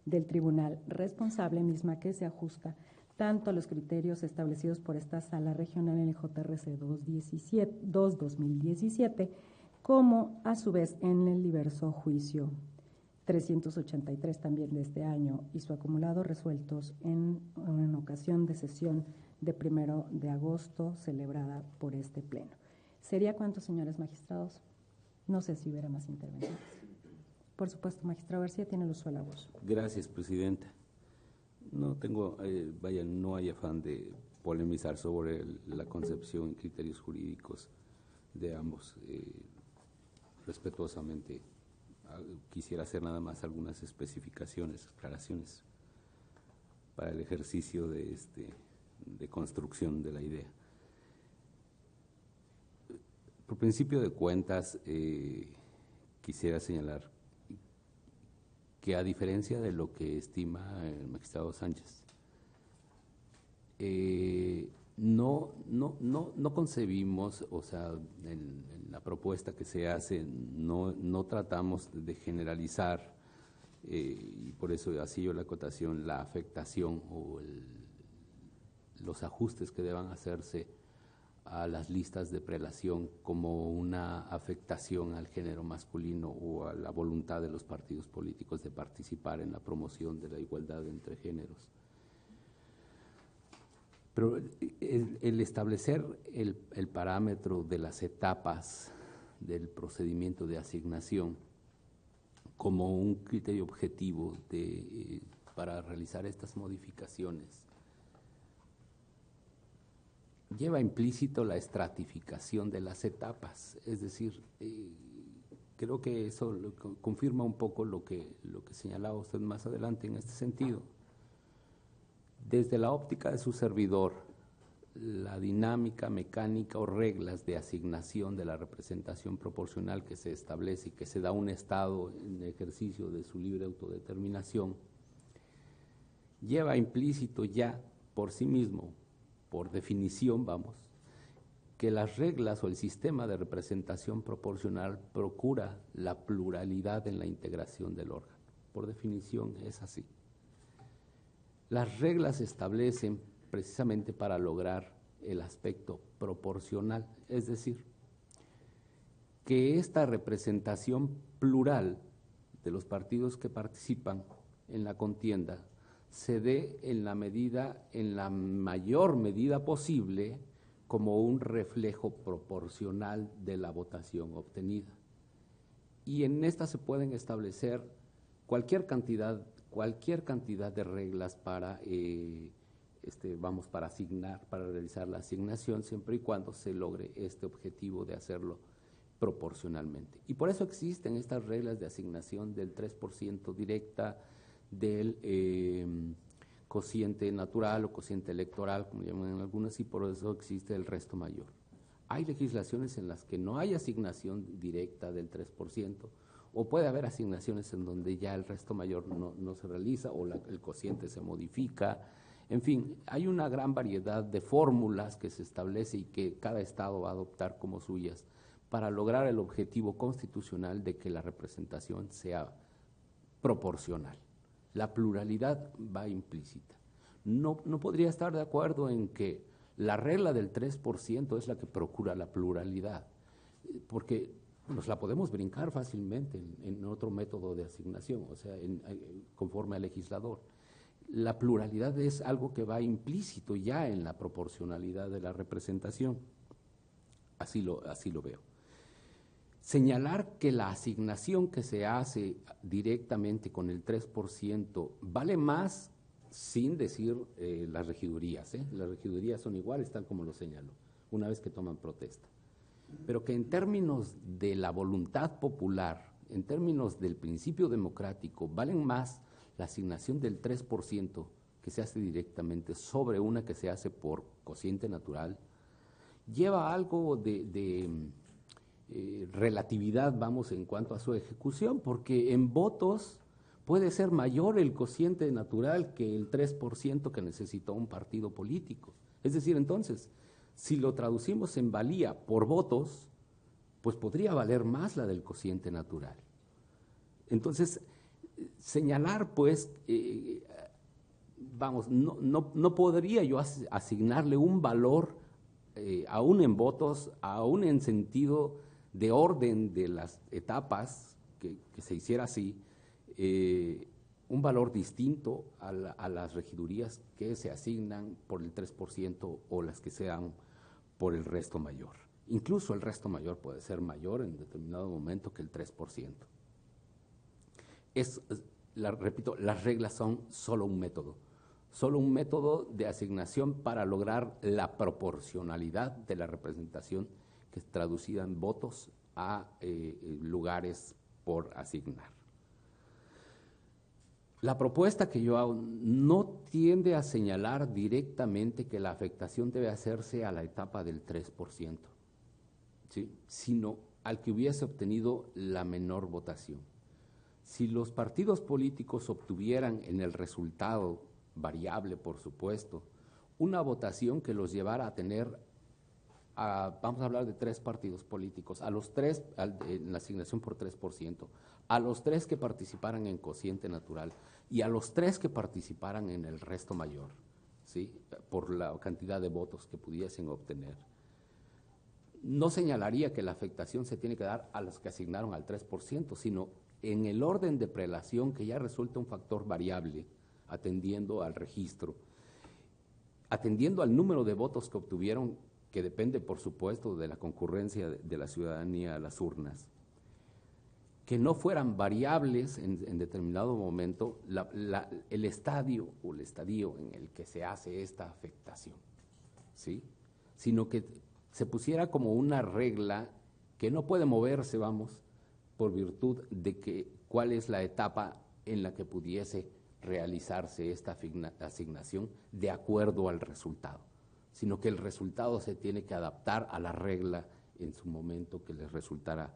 del tribunal responsable, misma que se ajusta tanto a los criterios establecidos por esta sala regional en el JRC 2-2017, como a su vez en el diverso juicio 383 también de este año y su acumulado resueltos en ocasión de sesión de 1 de agosto celebrada por este pleno. ¿Sería cuánto, señores magistrados? No sé si hubiera más intervenciones. Por supuesto, magistrado García, tiene el uso de la voz. Gracias, presidenta. No tengo, no hay afán de polemizar sobre la concepción y criterios jurídicos de ambos. Respetuosamente, quisiera hacer nada más algunas especificaciones, aclaraciones para el ejercicio de construcción de la idea. Por principio de cuentas, quisiera señalar que, a diferencia de lo que estima el magistrado Sánchez, no concebimos, o sea, en la propuesta que se hace, no tratamos de generalizar, y por eso así yo la acotación, la afectación o los ajustes que deban hacerse a las listas de prelación como una afectación al género masculino o a la voluntad de los partidos políticos de participar en la promoción de la igualdad entre géneros. Pero el establecer el parámetro de las etapas del procedimiento de asignación como un criterio objetivo para realizar estas modificaciones lleva implícito la estratificación de las etapas, es decir, creo que eso confirma un poco lo que señalaba usted más adelante en este sentido. Desde la óptica de su servidor, la dinámica, mecánica o reglas de asignación de la representación proporcional que se establece y que se da a un Estado en ejercicio de su libre autodeterminación, lleva implícito ya por sí mismo, por definición, que las reglas o el sistema de representación proporcional procura la pluralidad en la integración del órgano. Por definición es así. Las reglas se establecen precisamente para lograr el aspecto proporcional, es decir, que esta representación plural de los partidos que participan en la contienda se dé en la mayor medida posible como un reflejo proporcional de la votación obtenida. Y en esta se pueden establecer cualquier cantidad de reglas para para realizar la asignación, siempre y cuando se logre este objetivo de hacerlo proporcionalmente. Y por eso existen estas reglas de asignación del 3% directa, del cociente natural o cociente electoral, como llaman algunos, y por eso existe el resto mayor. Hay legislaciones en las que no hay asignación directa del 3%, o puede haber asignaciones en donde ya el resto mayor no se realiza o el cociente se modifica. En fin, hay una gran variedad de fórmulas que se establece y que cada Estado va a adoptar como suyas para lograr el objetivo constitucional de que la representación sea proporcional. La pluralidad va implícita. No podría estar de acuerdo en que la regla del 3% es la que procura la pluralidad, porque nos la podemos brincar fácilmente en otro método de asignación, o sea, conforme al legislador. La pluralidad es algo que va implícito ya en la proporcionalidad de la representación. Así lo veo. Señalar que la asignación que se hace directamente con el 3% vale más, sin decir las regidurías. Las regidurías son iguales, tal como lo señaló, una vez que toman protesta. Pero que en términos de la voluntad popular, en términos del principio democrático, valen más la asignación del 3% que se hace directamente sobre una que se hace por cociente natural, lleva algo de relatividad, en cuanto a su ejecución, porque en votos puede ser mayor el cociente natural que el 3% que necesitó un partido político. Es decir, entonces, si lo traducimos en valía por votos, pues podría valer más la del cociente natural. Entonces, señalar, pues, no podría yo asignarle un valor, aún en votos, aún en sentido de orden de las etapas, que se hiciera así, un valor distinto a las regidurías que se asignan por el 3% o las que sean por el resto mayor. Incluso el resto mayor puede ser mayor en determinado momento que el 3%. Repito, las reglas son solo un método de asignación para lograr la proporcionalidad de la representación que es traducida en votos a lugares por asignar. La propuesta que yo hago no tiende a señalar directamente que la afectación debe hacerse a la etapa del 3%, ¿sí? Sino al que hubiese obtenido la menor votación. Si los partidos políticos obtuvieran en el resultado, variable por supuesto, una votación que los llevara a tener, vamos a hablar de 3 partidos políticos, a los 3, en la asignación por 3%, a los 3 que participaran en cociente natural y a los 3 que participaran en el resto mayor, ¿sí? Por la cantidad de votos que pudiesen obtener. No señalaría que la afectación se tiene que dar a los que asignaron al 3%, sino en el orden de prelación, que ya resulta un factor variable, atendiendo al registro, atendiendo al número de votos que obtuvieron, que depende, por supuesto, de la concurrencia de la ciudadanía a las urnas, que no fueran variables en determinado momento el estadio o el estadio en el que se hace esta afectación, ¿sí? Sino que se pusiera como una regla que no puede moverse, vamos, por virtud de cuál es la etapa en la que pudiese realizarse esta asignación de acuerdo al resultado, sino que el resultado se tiene que adaptar a la regla en su momento que les resultara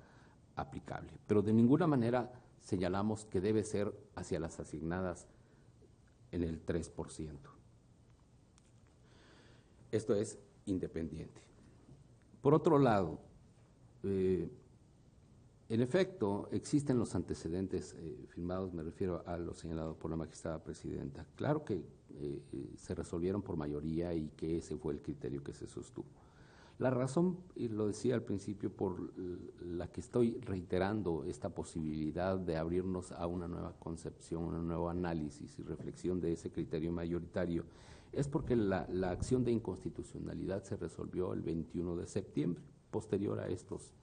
aplicable. Pero de ninguna manera señalamos que debe ser hacia las asignadas en el 3%. Esto es independiente. Por otro lado, en efecto, existen los antecedentes firmados, me refiero a lo señalado por la magistrada presidenta. Claro que se resolvieron por mayoría y que ese fue el criterio que se sostuvo. La razón, y lo decía al principio, por la que estoy reiterando esta posibilidad de abrirnos a una nueva concepción, un nuevo análisis y reflexión de ese criterio mayoritario, es porque la acción de inconstitucionalidad se resolvió el 21 de septiembre, posterior a estos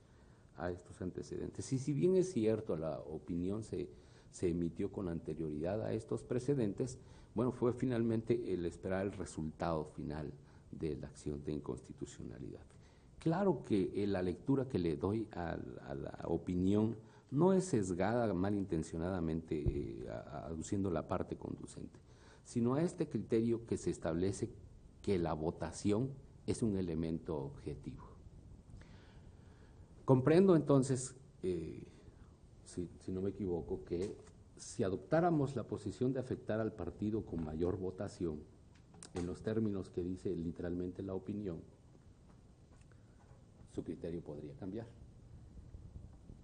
antecedentes. Y si bien es cierto, la opinión se emitió con anterioridad a estos precedentes, bueno, fue finalmente el esperar el resultado final de la acción de inconstitucionalidad. Claro que la lectura que le doy a la opinión no es sesgada malintencionadamente, aduciendo la parte conducente, sino a este criterio que se establece que la votación es un elemento objetivo. Comprendo entonces, si no me equivoco, que si adoptáramos la posición de afectar al partido con mayor votación, en los términos que dice literalmente la opinión, su criterio podría cambiar.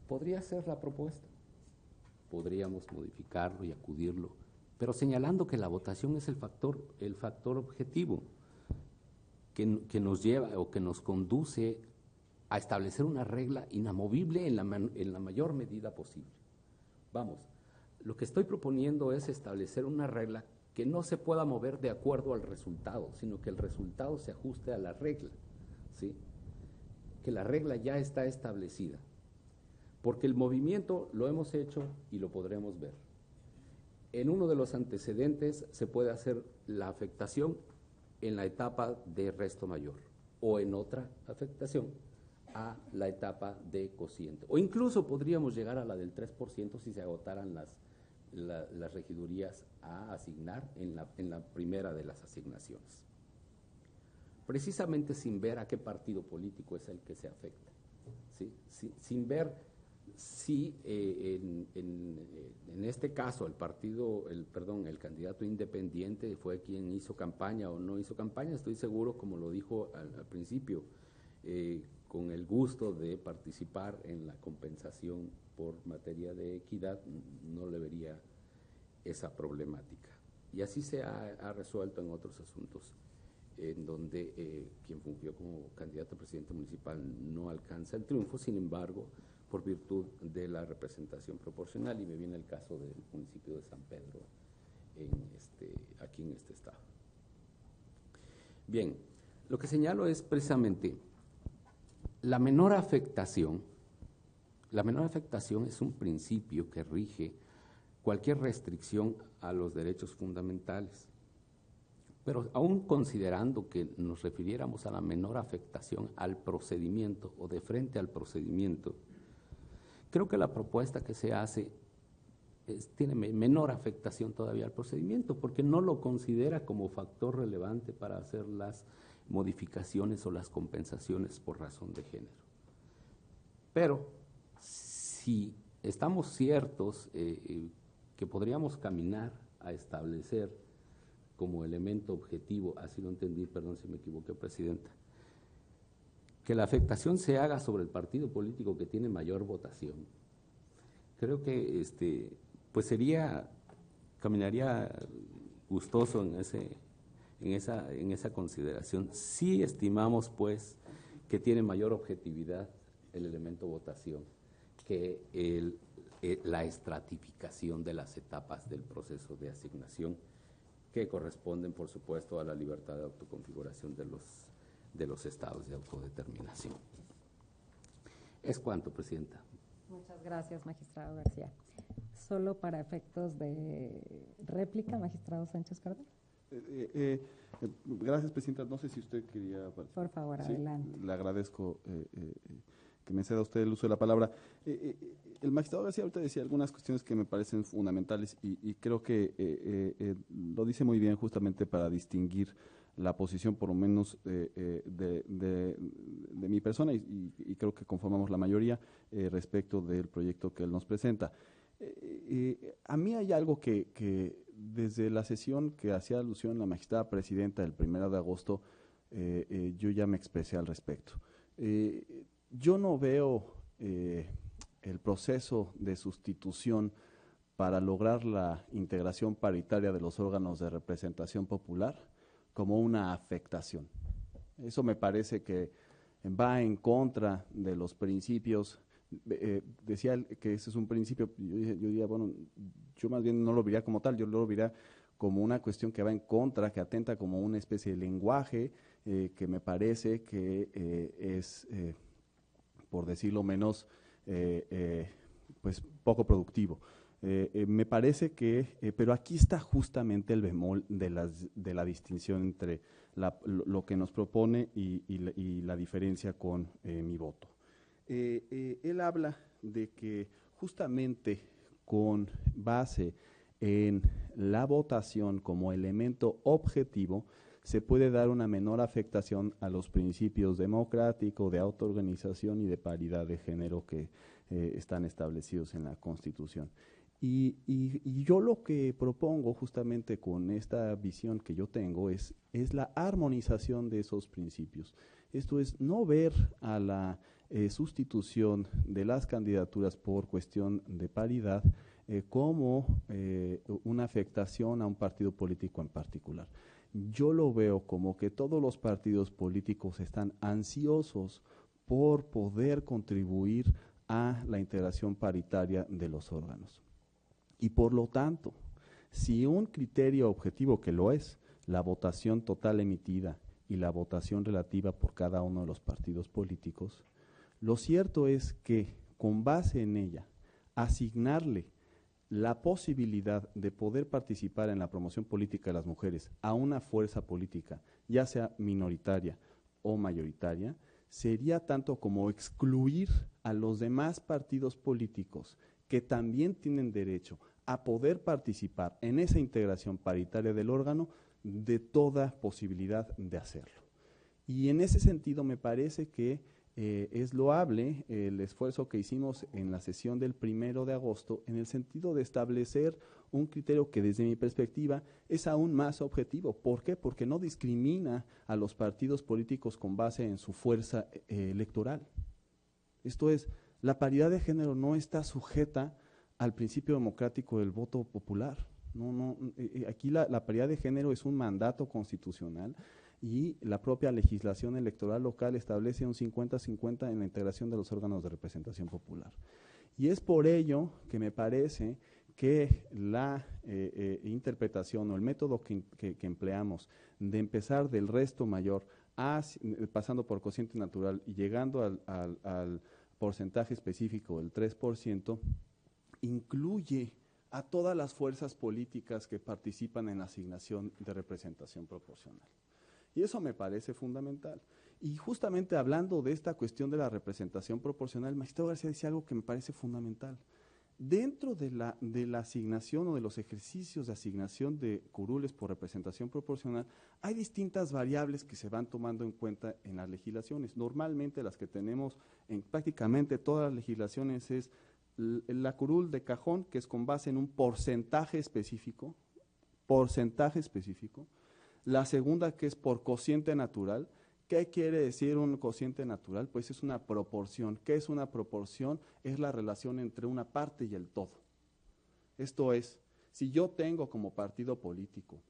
Podría ser la propuesta, podríamos modificarlo y acudirlo, pero señalando que la votación es el factor objetivo que nos lleva o que nos conduce a establecer una regla inamovible en la mayor medida posible. Vamos, lo que estoy proponiendo es establecer una regla que no se pueda mover de acuerdo al resultado, sino que el resultado se ajuste a la regla, ¿sí? Que la regla ya está establecida, porque el movimiento lo hemos hecho y lo podremos ver. En uno de los antecedentes se puede hacer la afectación en la etapa de resto mayor, o en otra afectación a la etapa de cociente, o incluso podríamos llegar a la del 3% si se agotaran las regidurías a asignar en la primera de las asignaciones, precisamente sin ver a qué partido político es el que se afecta, ¿sí? Sin ver sí, en este caso el candidato independiente fue quien hizo campaña o no hizo campaña, estoy seguro, como lo dijo al principio, con el gusto de participar en la compensación por materia de equidad, no le vería esa problemática. Y así se ha resuelto en otros asuntos, en donde quien fungió como candidato a presidente municipal no alcanza el triunfo, sin embargo, por virtud de la representación proporcional, y me viene el caso del municipio de San Pedro, aquí en este estado. Bien, lo que señalo es precisamente la menor afectación. La menor afectación es un principio que rige cualquier restricción a los derechos fundamentales. Pero aún considerando que nos refiriéramos a la menor afectación al procedimiento o de frente al procedimiento, creo que la propuesta que se hace tiene menor afectación todavía al procedimiento, porque no lo considera como factor relevante para hacer las modificaciones o las compensaciones por razón de género. Pero si estamos ciertos que podríamos caminar a establecer como elemento objetivo, así lo entendí, perdón si me equivoqué, Presidenta, que la afectación se haga sobre el partido político que tiene mayor votación. Creo que pues caminaría gustoso en esa consideración. Sí estimamos pues que tiene mayor objetividad el elemento votación que la estratificación de las etapas del proceso de asignación, que corresponden, por supuesto, a la libertad de autoconfiguración de los estados de autodeterminación. Es cuanto, Presidenta. Muchas gracias, magistrado García. Solo para efectos de réplica, magistrado Sánchez Cardona. Gracias, Presidenta. No sé si usted quería… Por favor, sí, adelante. Le agradezco que me ceda usted el uso de la palabra. El magistrado García ahorita decía algunas cuestiones que me parecen fundamentales y creo que lo dice muy bien justamente para distinguir la posición, por lo menos, de mi persona y creo que conformamos la mayoría respecto del proyecto que él nos presenta. A mí hay algo que desde la sesión que hacía alusión la magistrada presidenta el 1 de agosto, yo ya me expresé al respecto. Yo no veo el proceso de sustitución para lograr la integración paritaria de los órganos de representación popular como una afectación. Eso me parece que va en contra de los principios. Decía que ese es un principio, yo diría, bueno, yo más bien no lo vería como tal, yo lo vería como una cuestión que va en contra, que atenta como una especie de lenguaje que me parece que es, por decirlo menos, pues poco productivo. Me parece que, pero aquí está justamente el bemol de la distinción entre lo que nos propone y la diferencia con mi voto. Él habla de que justamente con base en la votación como elemento objetivo se puede dar una menor afectación a los principios democráticos, de autoorganización y de paridad de género que están establecidos en la Constitución. Y yo lo que propongo justamente con esta visión que yo tengo es la armonización de esos principios. Esto es no ver a la sustitución de las candidaturas por cuestión de paridad como una afectación a un partido político en particular. Yo lo veo como que todos los partidos políticos están ansiosos por poder contribuir a la integración paritaria de los órganos. Y por lo tanto, si un criterio objetivo, que lo es, la votación total emitida y la votación relativa por cada uno de los partidos políticos, lo cierto es que con base en ella, asignarle la posibilidad de poder participar en la promoción política de las mujeres a una fuerza política, ya sea minoritaria o mayoritaria, sería tanto como excluir a los demás partidos políticos que también tienen derecho a poder participar en esa integración paritaria del órgano de toda posibilidad de hacerlo. Y en ese sentido me parece que es loable el esfuerzo que hicimos en la sesión del 1 de agosto en el sentido de establecer un criterio que desde mi perspectiva es aún más objetivo. ¿Por qué? Porque no discrimina a los partidos políticos con base en su fuerza electoral. Esto es, la paridad de género no está sujeta al principio democrático del voto popular. Aquí la paridad de género es un mandato constitucional y la propia legislación electoral local establece un 50-50 en la integración de los órganos de representación popular. Y es por ello que me parece que la interpretación o el método que empleamos de empezar del resto mayor, pasando por cociente natural y llegando al porcentaje específico del 3%, incluye a todas las fuerzas políticas que participan en la asignación de representación proporcional. Y eso me parece fundamental. Y justamente hablando de esta cuestión de la representación proporcional, el magistrado García dice algo que me parece fundamental. Dentro de la asignación o de los ejercicios de asignación de curules por representación proporcional, hay distintas variables que se van tomando en cuenta en las legislaciones. Normalmente las que tenemos en prácticamente todas las legislaciones es la curul de cajón, que es con base en un porcentaje específico. La segunda, que es por cociente natural. ¿Qué quiere decir un cociente natural? Pues es una proporción. ¿Qué es una proporción? Es la relación entre una parte y el todo. Esto es, si yo tengo como partido político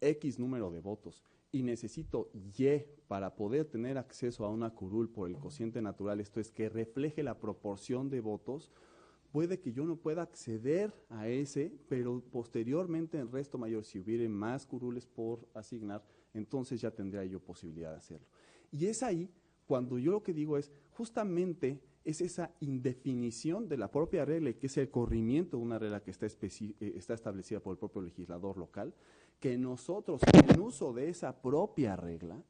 X número de votos y necesito Y para poder tener acceso a una curul por el cociente natural, esto es, que refleje la proporción de votos, puede que yo no pueda acceder a ese, pero posteriormente en resto mayor, si hubiere más curules por asignar, entonces ya tendría yo posibilidad de hacerlo. Y es ahí cuando yo lo que digo es, justamente es esa indefinición de la propia regla, que es el corrimiento de una regla que está establecida por el propio legislador local, que nosotros, en uso de esa propia regla,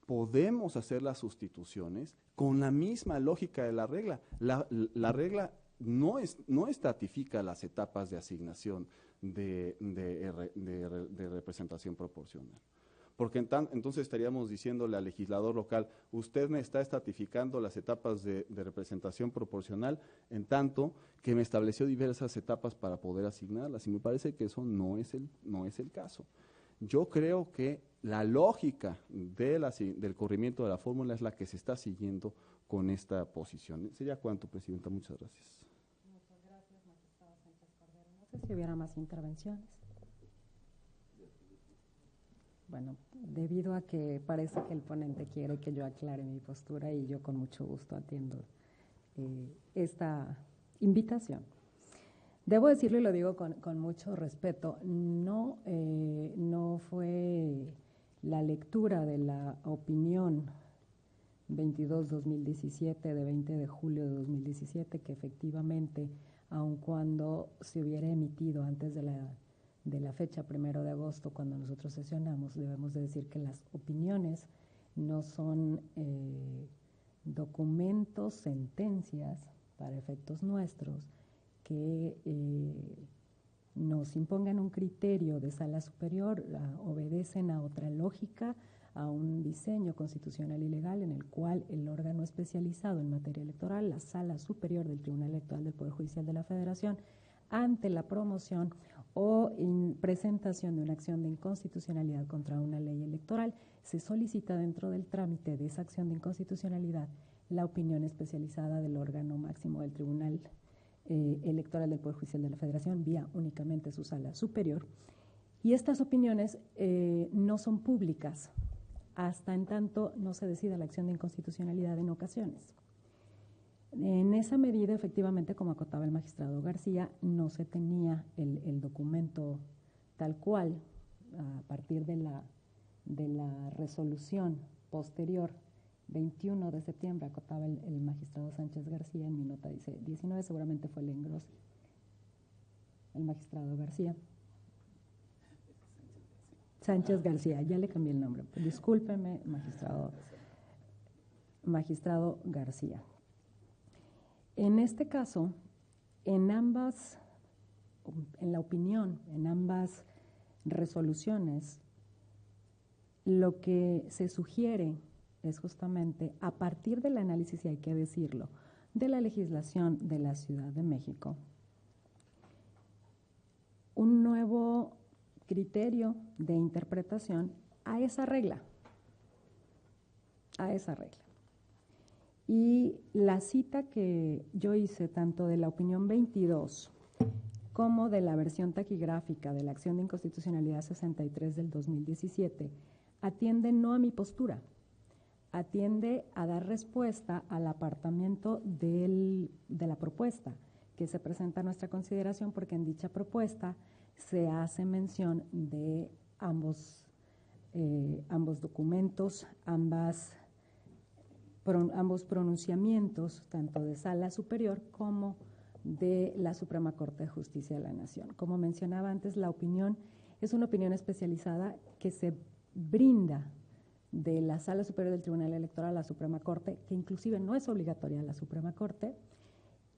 podemos hacer las sustituciones con la misma lógica de la regla. La regla no estratifica las etapas de asignación de representación proporcional. Porque entonces estaríamos diciéndole al legislador local, usted me está estratificando las etapas de representación proporcional, en tanto que me estableció diversas etapas para poder asignarlas, y me parece que eso no es el caso. Yo creo que la lógica del corrimiento de la fórmula es la que se está siguiendo con esta posición. Sería cuanto, Presidenta. Muchas gracias. Muchas gracias, magistrado Sánchez Cordero. No sé si hubiera más intervenciones. Bueno, debido a que parece que el ponente quiere que yo aclare mi postura, y yo con mucho gusto atiendo esta invitación. Debo decirlo, y lo digo con mucho respeto, no fue la lectura de la opinión 22-2017 de 20 de julio de 2017 que efectivamente, aun cuando se hubiera emitido antes de la fecha 1 de agosto, cuando nosotros sesionamos, debemos de decir que las opiniones no son documentos, sentencias para efectos nuestros que nos impongan un criterio de sala superior, obedecen a otra lógica, a un diseño constitucional y legal en el cual el órgano especializado en materia electoral, la Sala Superior del Tribunal Electoral del Poder Judicial de la Federación, ante la promoción o presentación de una acción de inconstitucionalidad contra una ley electoral, se solicita dentro del trámite de esa acción de inconstitucionalidad la opinión especializada del órgano máximo del Tribunal Electoral del Poder Judicial de la Federación, vía únicamente su Sala Superior. Y estas opiniones no son públicas hasta en tanto no se decida la acción de inconstitucionalidad en ocasiones. En esa medida, efectivamente, como acotaba el magistrado García, no se tenía el documento tal cual a partir de la resolución posterior, 21 de septiembre, acotaba el magistrado Sánchez García, en mi nota dice 19, seguramente fue el engrose, el magistrado García. Sánchez García, ya le cambié el nombre, discúlpeme, magistrado García. En este caso, en la opinión, en ambas resoluciones, lo que se sugiere es justamente a partir del análisis, y hay que decirlo, de la legislación de la Ciudad de México, un nuevo criterio de interpretación a esa regla. Y la cita que yo hice, tanto de la opinión 22 como de la versión taquigráfica de la acción de inconstitucionalidad 63 del 2017, atiende no a mi postura, atiende a dar respuesta al apartamiento de la propuesta que se presenta a nuestra consideración, porque en dicha propuesta se hace mención de ambos documentos, ambos pronunciamientos, tanto de Sala Superior como de la Suprema Corte de Justicia de la Nación. Como mencionaba antes, la opinión es una opinión especializada que se brinda de la Sala Superior del Tribunal Electoral a la Suprema Corte, que inclusive no es obligatoria la Suprema Corte,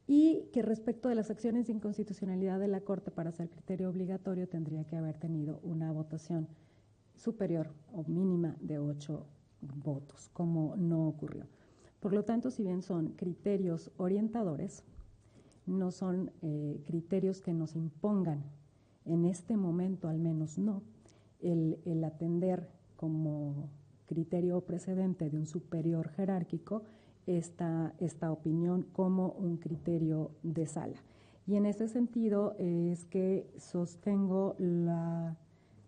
y que respecto de las acciones de inconstitucionalidad de la Corte para ser criterio obligatorio tendría que haber tenido una votación superior o mínima de 8 votos, como no ocurrió. Por lo tanto, si bien son criterios orientadores, no son criterios que nos impongan, en este momento al menos no, el atender como criterio precedente de un superior jerárquico esta opinión como un criterio de sala. Y en ese sentido es que sostengo la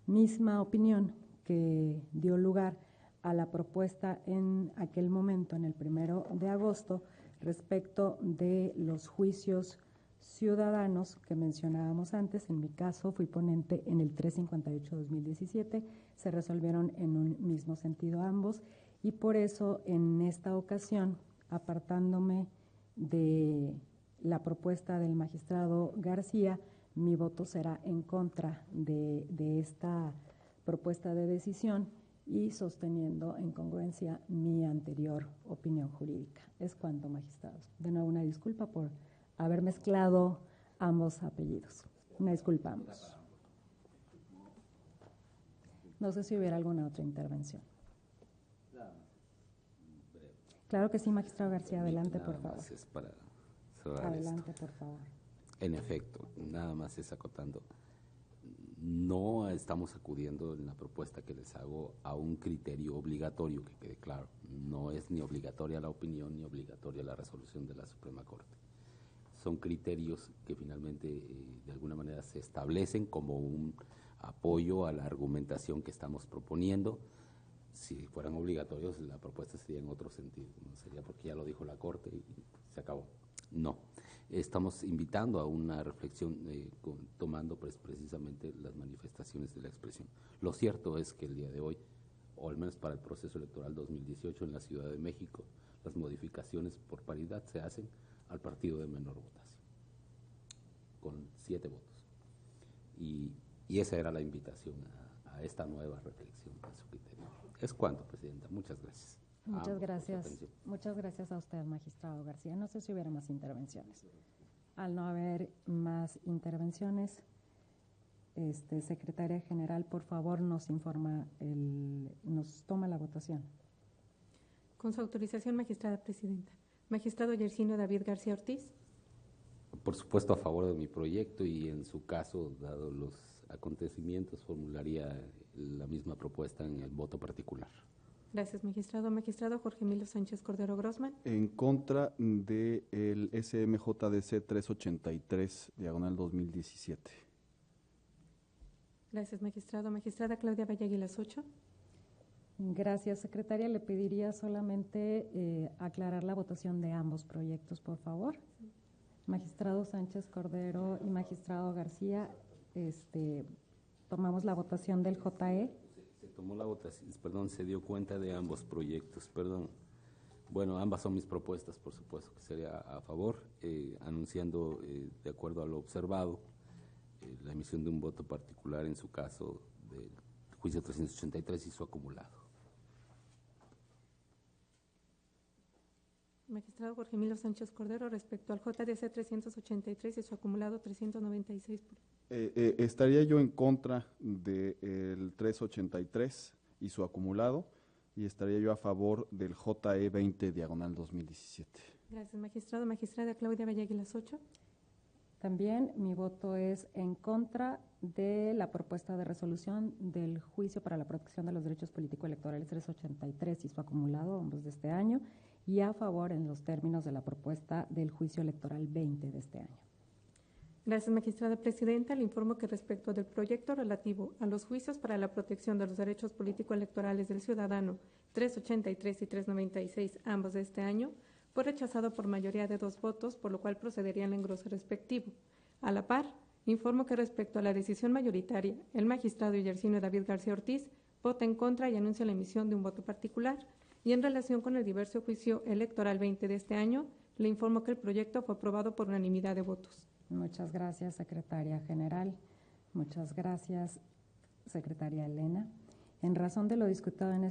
misma opinión que dio lugar a la propuesta en aquel momento, en el 1 de agosto, respecto de los juicios ciudadanos que mencionábamos antes. En mi caso fui ponente en el 358-2017, se resolvieron en un mismo sentido ambos, y por eso en esta ocasión, apartándome de la propuesta del magistrado García, mi voto será en contra de esta propuesta de decisión y sosteniendo en congruencia mi anterior opinión jurídica. Es cuanto, magistrados. De nuevo, una disculpa por haber mezclado ambos apellidos. Una disculpa a ambos. No sé si hubiera alguna otra intervención. Claro que sí, magistrado García. Adelante, por favor. Es para cerrar adelante, esto. Por favor. En efecto, nada más es acotando. No estamos acudiendo en la propuesta que les hago a un criterio obligatorio, que quede claro. No es ni obligatoria la opinión ni obligatoria la resolución de la Suprema Corte. Son criterios que finalmente de alguna manera se establecen como un apoyo a la argumentación que estamos proponiendo. Si fueran obligatorios, la propuesta sería en otro sentido, no sería porque ya lo dijo la Corte y se acabó. No, estamos invitando a una reflexión tomando precisamente las manifestaciones de la expresión. Lo cierto es que el día de hoy, o al menos para el proceso electoral 2018 en la Ciudad de México, las modificaciones por paridad se hacen al partido de menor votación, con 7 votos. Y esa era la invitación a esta nueva reflexión a su criterio. Es cuanto, Presidenta. Muchas gracias. Muchas gracias. Muchas gracias a usted, magistrado García. No sé si hubiera más intervenciones. Al no haber más intervenciones, Secretaria General, por favor, nos informa, nos toma la votación. Con su autorización, magistrada Presidenta. Magistrado Yersino David García Ortiz. Por supuesto, a favor de mi proyecto y en su caso, dado los acontecimientos, formularía la misma propuesta en el voto particular. Gracias, magistrado. Magistrado Jorge Emilio Sánchez Cordero Grossman. En contra del SMJDC 383, diagonal 2017. Gracias, magistrado. Magistrada Claudia Valle Aguilas Ocho. Gracias, secretaria. Le pediría solamente aclarar la votación de ambos proyectos, por favor. Magistrado Sánchez Cordero y magistrado García, tomamos la votación del JE. Se tomó la votación, perdón, se dio cuenta de ambos proyectos, perdón. Bueno, ambas son mis propuestas, por supuesto, que sería a favor, anunciando, de acuerdo a lo observado, la emisión de un voto particular en su caso del juicio 383 y su acumulado. Magistrado Jorge Emilio Sánchez Cordero, respecto al JDC 383 y su acumulado 396. Estaría yo en contra del 383 y su acumulado, y estaría yo a favor del JE 20/2017. Gracias, magistrado. Magistrada Claudia Valleguilas, 8. También mi voto es en contra de la propuesta de resolución del Juicio para la Protección de los Derechos Político-Electorales 383 y su acumulado, ambos de este año, y a favor en los términos de la propuesta del Juicio Electoral 20 de este año. Gracias, magistrada presidenta. Le informo que respecto del proyecto relativo a los juicios para la protección de los derechos político-electorales del ciudadano 383 y 396, ambos de este año, fue rechazado por mayoría de 2 votos, por lo cual procedería al engrose respectivo. A la par, informo que respecto a la decisión mayoritaria, el magistrado Yersinio David García Ortiz vota en contra y anuncia la emisión de un voto particular. Y en relación con el diverso Juicio Electoral 20 de este año, le informo que el proyecto fue aprobado por unanimidad de votos. Muchas gracias, secretaria general. Muchas gracias, secretaria Elena. En razón de lo discutido en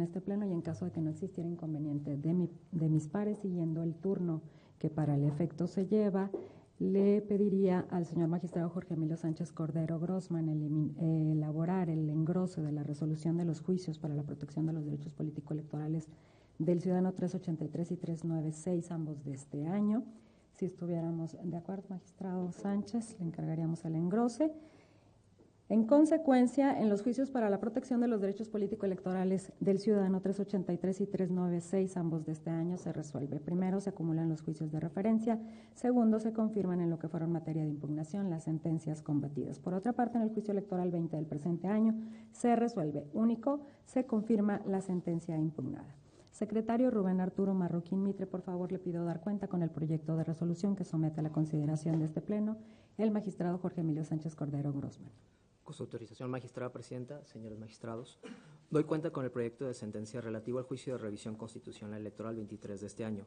este pleno y en caso de que no existiera inconveniente de mis pares, siguiendo el turno que para el efecto se lleva, le pediría al señor magistrado Jorge Emilio Sánchez Cordero Grossman elaborar el engrose de la resolución de los juicios para la protección de los derechos político-electorales del ciudadano 383 y 396, ambos de este año. Si estuviéramos de acuerdo, magistrado Sánchez, le encargaríamos el engrose. En consecuencia, en los juicios para la protección de los derechos político-electorales del ciudadano 383 y 396, ambos de este año, se resuelve. Primero, se acumulan los juicios de referencia. Segundo, se confirman en lo que fueron materia de impugnación las sentencias combatidas. Por otra parte, en el juicio electoral 20 del presente año, se resuelve. Único, se confirma la sentencia impugnada. Secretario Rubén Arturo Marroquín Mitre, por favor, le pido dar cuenta con el proyecto de resolución que somete a la consideración de este pleno el magistrado Jorge Emilio Sánchez Cordero Grossman. Con su autorización, magistrada presidenta, señores magistrados, doy cuenta con el proyecto de sentencia relativo al juicio de revisión constitucional electoral 23 de este año,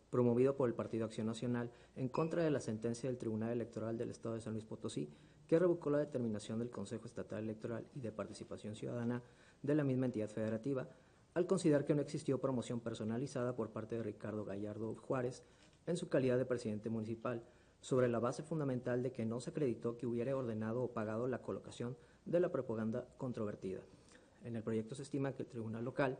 promovido por el Partido Acción Nacional en contra de la sentencia del Tribunal Electoral del Estado de San Luis Potosí, que revocó la determinación del Consejo Estatal Electoral y de Participación Ciudadana de la misma entidad federativa, al considerar que no existió promoción personalizada por parte de Ricardo Gallardo Juárez en su calidad de presidente municipal, sobre la base fundamental de que no se acreditó que hubiera ordenado o pagado la colocación de la propaganda controvertida. En el proyecto se estima que el tribunal local,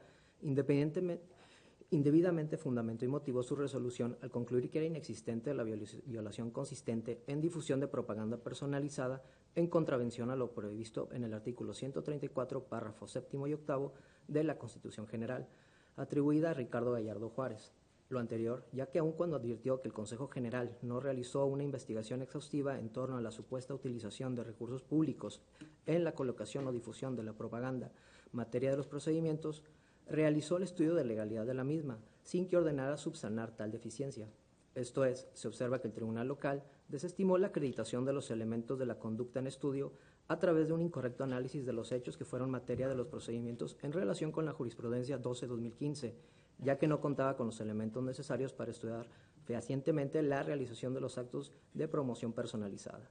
indebidamente fundamentó y motivó su resolución al concluir que era inexistente la violación consistente en difusión de propaganda personalizada en contravención a lo previsto en el artículo 134, párrafos 7º y 8º de la Constitución General, atribuida a Ricardo Gallardo Juárez. Lo anterior, ya que aun cuando advirtió que el Consejo General no realizó una investigación exhaustiva en torno a la supuesta utilización de recursos públicos en la colocación o difusión de la propaganda, materia de los procedimientos, realizó el estudio de legalidad de la misma, sin que ordenara subsanar tal deficiencia. Esto es, se observa que el tribunal local desestimó la acreditación de los elementos de la conducta en estudio a través de un incorrecto análisis de los hechos que fueron materia de los procedimientos en relación con la jurisprudencia 12-2015, ya que no contaba con los elementos necesarios para estudiar fehacientemente la realización de los actos de promoción personalizada.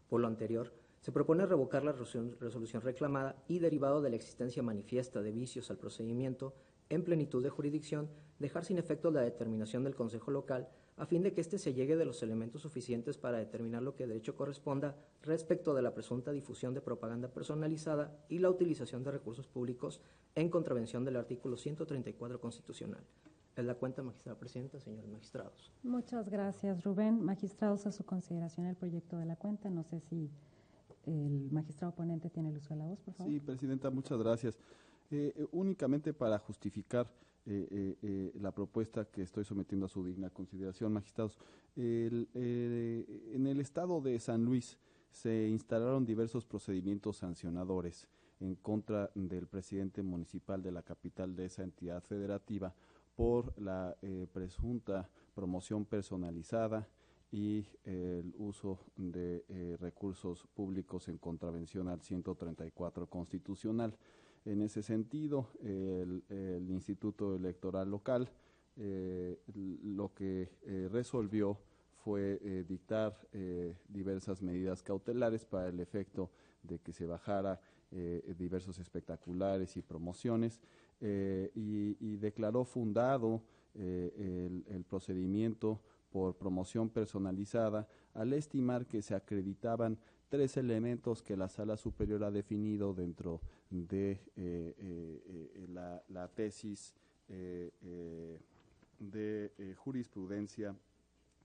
Por lo anterior, se propone revocar la resolución reclamada y, derivado de la existencia manifiesta de vicios al procedimiento, en plenitud de jurisdicción, dejar sin efecto la determinación del Consejo Local a fin de que éste se llegue de los elementos suficientes para determinar lo que de derecho corresponda respecto de la presunta difusión de propaganda personalizada y la utilización de recursos públicos en contravención del artículo 134 constitucional. Es la cuenta, magistrada presidenta, señores magistrados. Muchas gracias, Rubén. Magistrados, a su consideración el proyecto de la cuenta. No sé si el magistrado ponente tiene el uso de la voz, por favor. Sí, presidenta, muchas gracias. Únicamente para justificar la propuesta que estoy sometiendo a su digna consideración, magistrados. En el estado de San Luis se instalaron diversos procedimientos sancionadores en contra del presidente municipal de la capital de esa entidad federativa por la presunta promoción personalizada y el uso de recursos públicos en contravención al 134 constitucional. En ese sentido, el Instituto Electoral Local lo que resolvió fue dictar diversas medidas cautelares para el efecto de que se bajara diversos espectaculares y promociones y declaró fundado el procedimiento por promoción personalizada al estimar que se acreditaban 3 elementos que la Sala Superior ha definido dentro de la tesis de jurisprudencia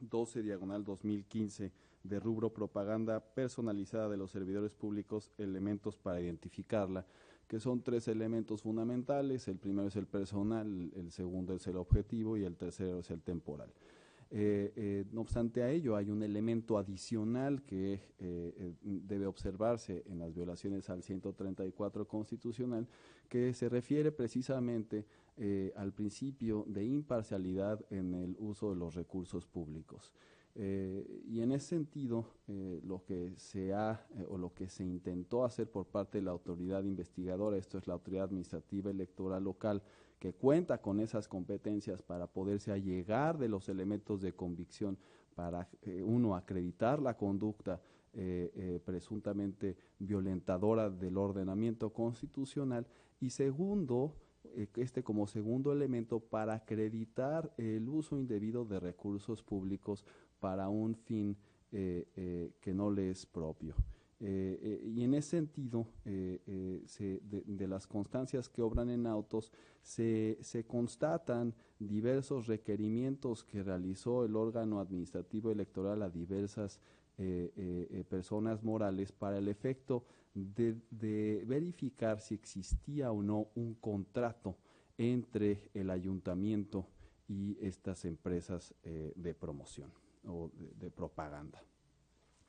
12/2015 de rubro propaganda personalizada de los servidores públicos, elementos para identificarla, que son 3 elementos fundamentales. El primero es el personal, el segundo es el objetivo y el tercero es el temporal. No obstante a ello, hay un elemento adicional que debe observarse en las violaciones al 134 constitucional, que se refiere precisamente al principio de imparcialidad en el uso de los recursos públicos. Y en ese sentido, lo que se lo que se intentó hacer por parte de la autoridad investigadora, esto es la Autoridad Administrativa Electoral Local, que cuenta con esas competencias para poderse allegar de los elementos de convicción para, uno, acreditar la conducta presuntamente violentadora del ordenamiento constitucional, y segundo, como segundo elemento, para acreditar el uso indebido de recursos públicos para un fin que no le es propio. Y en ese sentido, de las constancias que obran en autos, se constatan diversos requerimientos que realizó el órgano administrativo electoral a diversas personas morales para el efecto de verificar si existía o no un contrato entre el ayuntamiento y estas empresas de promoción o de propaganda.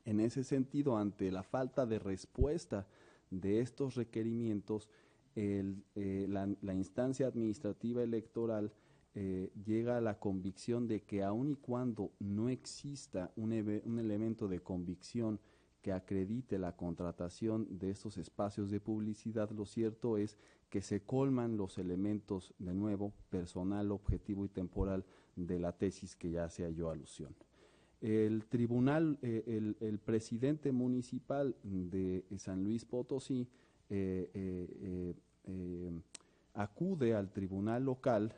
En ese sentido, ante la falta de respuesta de estos requerimientos, la instancia administrativa electoral llega a la convicción de que aun y cuando no exista un elemento de convicción que acredite la contratación de estos espacios de publicidad, lo cierto es que se colman los elementos, de nuevo, personal, objetivo y temporal de la tesis que ya se halló alusión. El tribunal, el presidente municipal de San Luis Potosí acude al tribunal local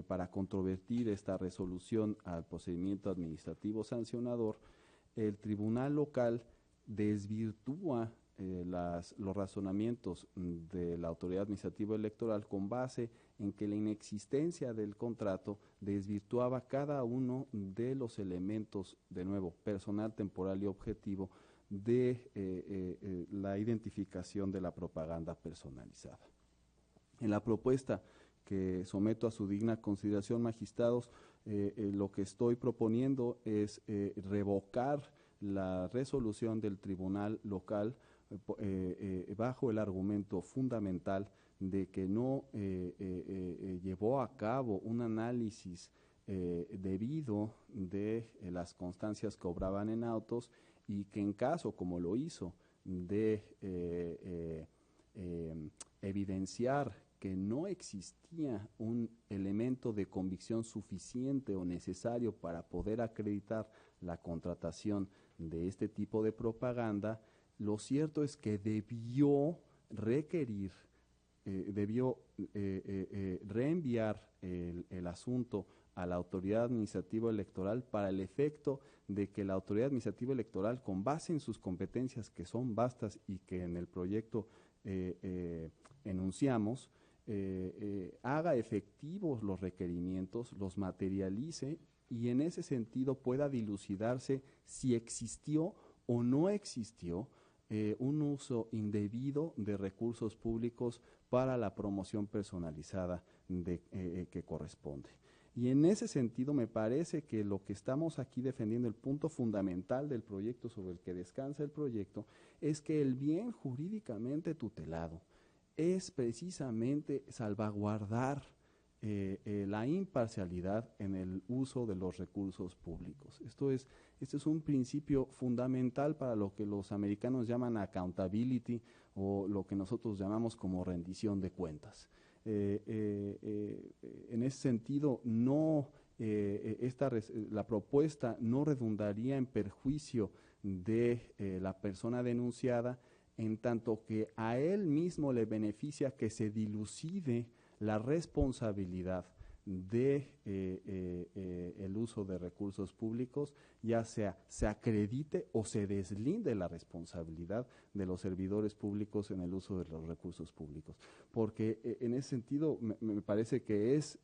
para controvertir esta resolución al procedimiento administrativo sancionador. El tribunal local desvirtúa los razonamientos de la autoridad administrativa electoral con base en que la inexistencia del contrato desvirtuaba cada uno de los elementos, de nuevo, personal, temporal y objetivo, de la identificación de la propaganda personalizada. En la propuesta que someto a su digna consideración, magistrados, lo que estoy proponiendo es revocar la resolución del tribunal local bajo el argumento fundamental de que no llevó a cabo un análisis debido de las constancias que obraban en autos, y que en caso, como lo hizo, de evidenciar que no existía un elemento de convicción suficiente o necesario para poder acreditar la contratación de este tipo de propaganda, lo cierto es que debió requerir, reenviar el asunto a la autoridad administrativa electoral para el efecto de que la autoridad administrativa electoral, con base en sus competencias que son vastas y que en el proyecto enunciamos, haga efectivos los requerimientos, los materialice y en ese sentido pueda dilucidarse si existió o no existió un uso indebido de recursos públicos para la promoción personalizada que corresponde. Y en ese sentido me parece que lo que estamos aquí defendiendo, el punto fundamental del proyecto sobre el que descansa el proyecto, es que el bien jurídicamente tutelado es precisamente salvaguardar la imparcialidad en el uso de los recursos públicos. Este es un principio fundamental para lo que los americanos llaman accountability, o lo que nosotros llamamos como rendición de cuentas. En ese sentido, la propuesta no redundaría en perjuicio de la persona denunciada, en tanto que a él mismo le beneficia que se dilucide la responsabilidad de el uso de recursos públicos, ya sea se acredite o se deslinde la responsabilidad de los servidores públicos en el uso de los recursos públicos. Porque en ese sentido me parece que es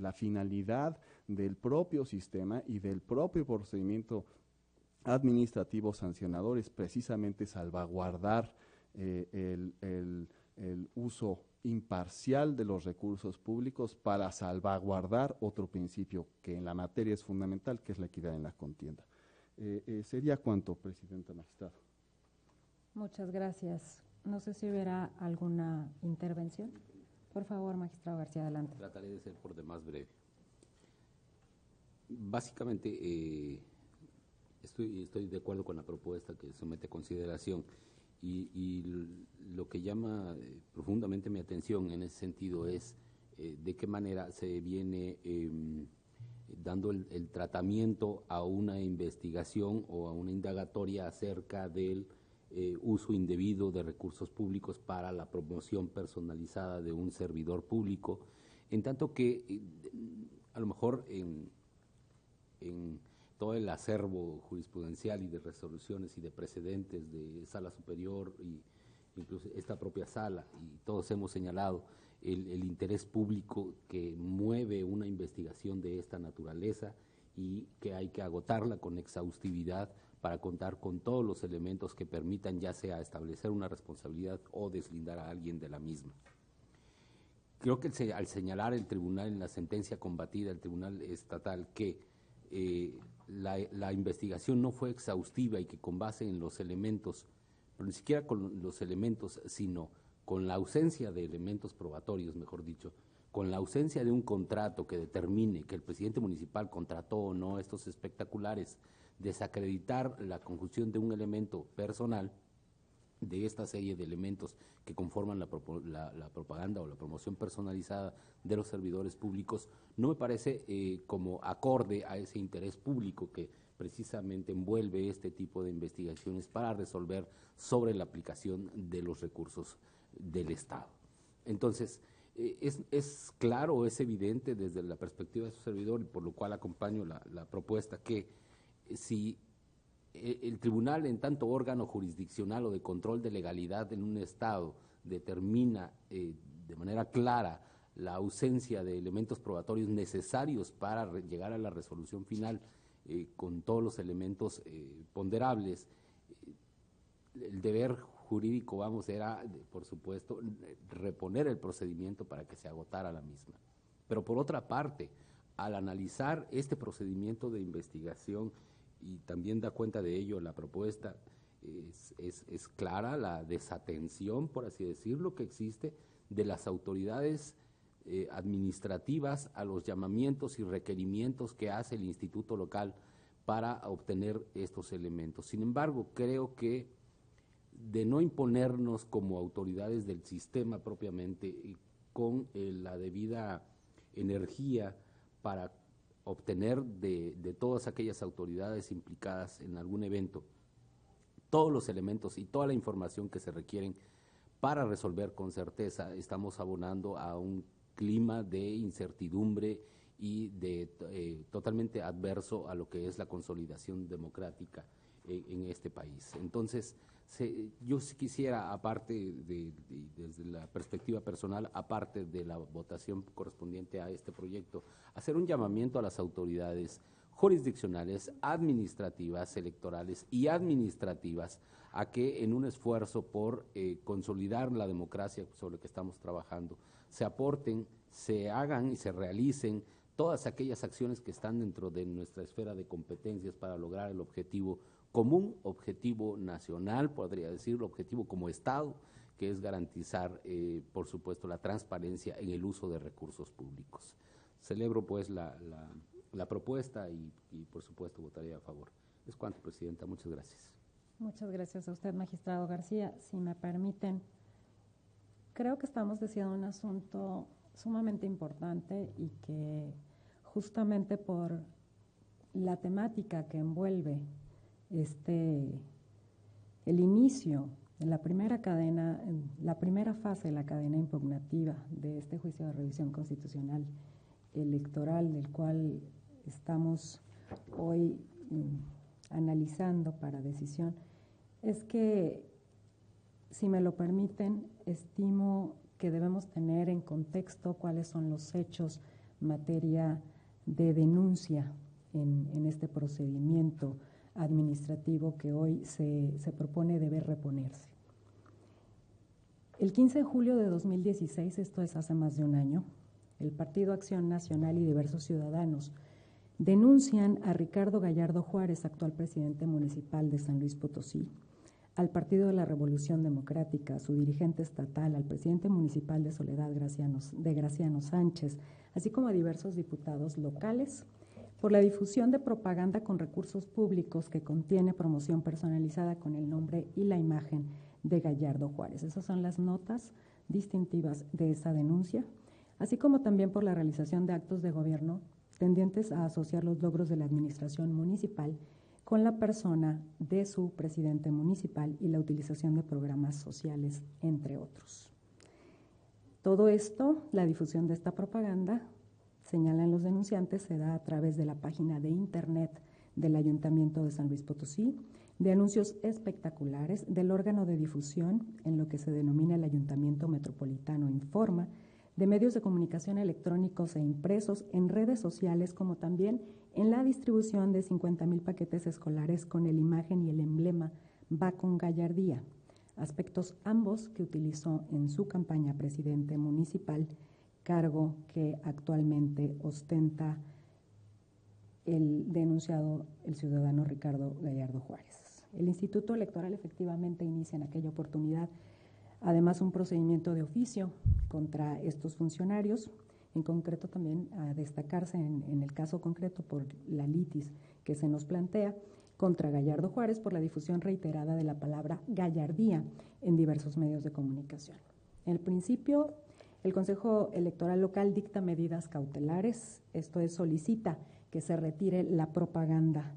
la finalidad del propio sistema y del propio procedimiento administrativo sancionador es precisamente salvaguardar el uso imparcial de los recursos públicos para salvaguardar otro principio que en la materia es fundamental, que es la equidad en la contienda. Sería cuanto, Presidenta Magistrado. Muchas gracias. No sé si hubiera alguna intervención. Por favor, Magistrado García, adelante. Trataré de ser por demás breve. Básicamente, estoy de acuerdo con la propuesta que somete a consideración y lo que llama profundamente mi atención en ese sentido es de qué manera se viene dando el tratamiento a una investigación o a una indagatoria acerca del uso indebido de recursos públicos para la promoción personalizada de un servidor público, en tanto que a lo mejor en todo el acervo jurisprudencial y de resoluciones y de precedentes de Sala Superior y incluso esta propia sala, y todos hemos señalado el interés público que mueve una investigación de esta naturaleza y que hay que agotarla con exhaustividad para contar con todos los elementos que permitan ya sea establecer una responsabilidad o deslindar a alguien de la misma. Creo que al señalar el tribunal en la sentencia combatida, el tribunal estatal, que la investigación no fue exhaustiva y que con base en los elementos, pero ni siquiera con los elementos, sino con la ausencia de elementos probatorios, mejor dicho, con la ausencia de un contrato que determine que el presidente municipal contrató o no estos espectaculares, desacreditar la conjunción de un elemento personal de esta serie de elementos que conforman la propaganda o la promoción personalizada de los servidores públicos, no me parece como acorde a ese interés público que precisamente envuelve este tipo de investigaciones para resolver sobre la aplicación de los recursos del Estado. Entonces, es claro, es evidente desde la perspectiva de su servidor, y por lo cual acompaño la propuesta, que si el tribunal, en tanto órgano jurisdiccional o de control de legalidad en un Estado, determina de manera clara la ausencia de elementos probatorios necesarios para llegar a la resolución final con todos los elementos ponderables, el deber jurídico, era, por supuesto, reponer el procedimiento para que se agotara la misma. Pero por otra parte, al analizar este procedimiento de investigación, y también da cuenta de ello la propuesta, es clara la desatención, por así decirlo, que existe de las autoridades administrativas a los llamamientos y requerimientos que hace el instituto local para obtener estos elementos. Sin embargo, creo que de no imponernos como autoridades del sistema propiamente, con la debida energía para obtener de todas aquellas autoridades implicadas en algún evento todos los elementos y toda la información que se requieren para resolver con certeza, estamos abonando a un clima de incertidumbre y de totalmente adverso a lo que es la consolidación democrática en este país. Entonces, yo sí quisiera, aparte desde la perspectiva personal, aparte de la votación correspondiente a este proyecto, hacer un llamamiento a las autoridades jurisdiccionales, administrativas, electorales y administrativas a que en un esfuerzo por consolidar la democracia sobre la que estamos trabajando, se aporten, se hagan y se realicen todas aquellas acciones que están dentro de nuestra esfera de competencias para lograr el objetivo común, objetivo nacional, podría decirlo, objetivo como Estado, que es garantizar, por supuesto, la transparencia en el uso de recursos públicos. Celebro, pues, la propuesta y, por supuesto, votaré a favor. Es cuanto, Presidenta. Muchas gracias. Muchas gracias a usted, Magistrado García. Si me permiten, creo que estamos diciendo un asunto sumamente importante y que justamente por la temática que envuelve el inicio de la primera cadena, la primera fase de la cadena impugnativa de este juicio de revisión constitucional electoral del cual estamos hoy analizando para decisión es que, si me lo permiten, estimo que debemos tener en contexto cuáles son los hechos en materia de denuncia en este procedimiento administrativo que hoy se propone deber reponerse. El 15 de julio de 2016, esto es hace más de un año, el Partido Acción Nacional y diversos ciudadanos denuncian a Ricardo Gallardo Juárez, actual presidente municipal de San Luis Potosí, al Partido de la Revolución Democrática, a su dirigente estatal, al presidente municipal de Soledad Graciano Sánchez, así como a diversos diputados locales, por la difusión de propaganda con recursos públicos que contiene promoción personalizada con el nombre y la imagen de Gallardo Juárez. Esas son las notas distintivas de esa denuncia, así como también por la realización de actos de gobierno tendientes a asociar los logros de la administración municipal con la persona de su presidente municipal y la utilización de programas sociales, entre otros. Todo esto, la difusión de esta propaganda, señalan los denunciantes, se da a través de la página de internet del Ayuntamiento de San Luis Potosí, de anuncios espectaculares del órgano de difusión en lo que se denomina el Ayuntamiento Metropolitano Informa, de medios de comunicación electrónicos e impresos, en redes sociales, como también en la distribución de 50,000 paquetes escolares con la imagen y el emblema Va con Gallardía, aspectos ambos que utilizó en su campaña presidente municipal, cargo que actualmente ostenta el denunciado, el ciudadano Ricardo Gallardo Juárez. El Instituto Electoral efectivamente inicia en aquella oportunidad además un procedimiento de oficio contra estos funcionarios, en concreto también a destacarse en el caso concreto por la litis que se nos plantea contra Gallardo Juárez por la difusión reiterada de la palabra gallardía en diversos medios de comunicación. En el principio, el Consejo Electoral Local dicta medidas cautelares, esto es, solicita que se retire la propaganda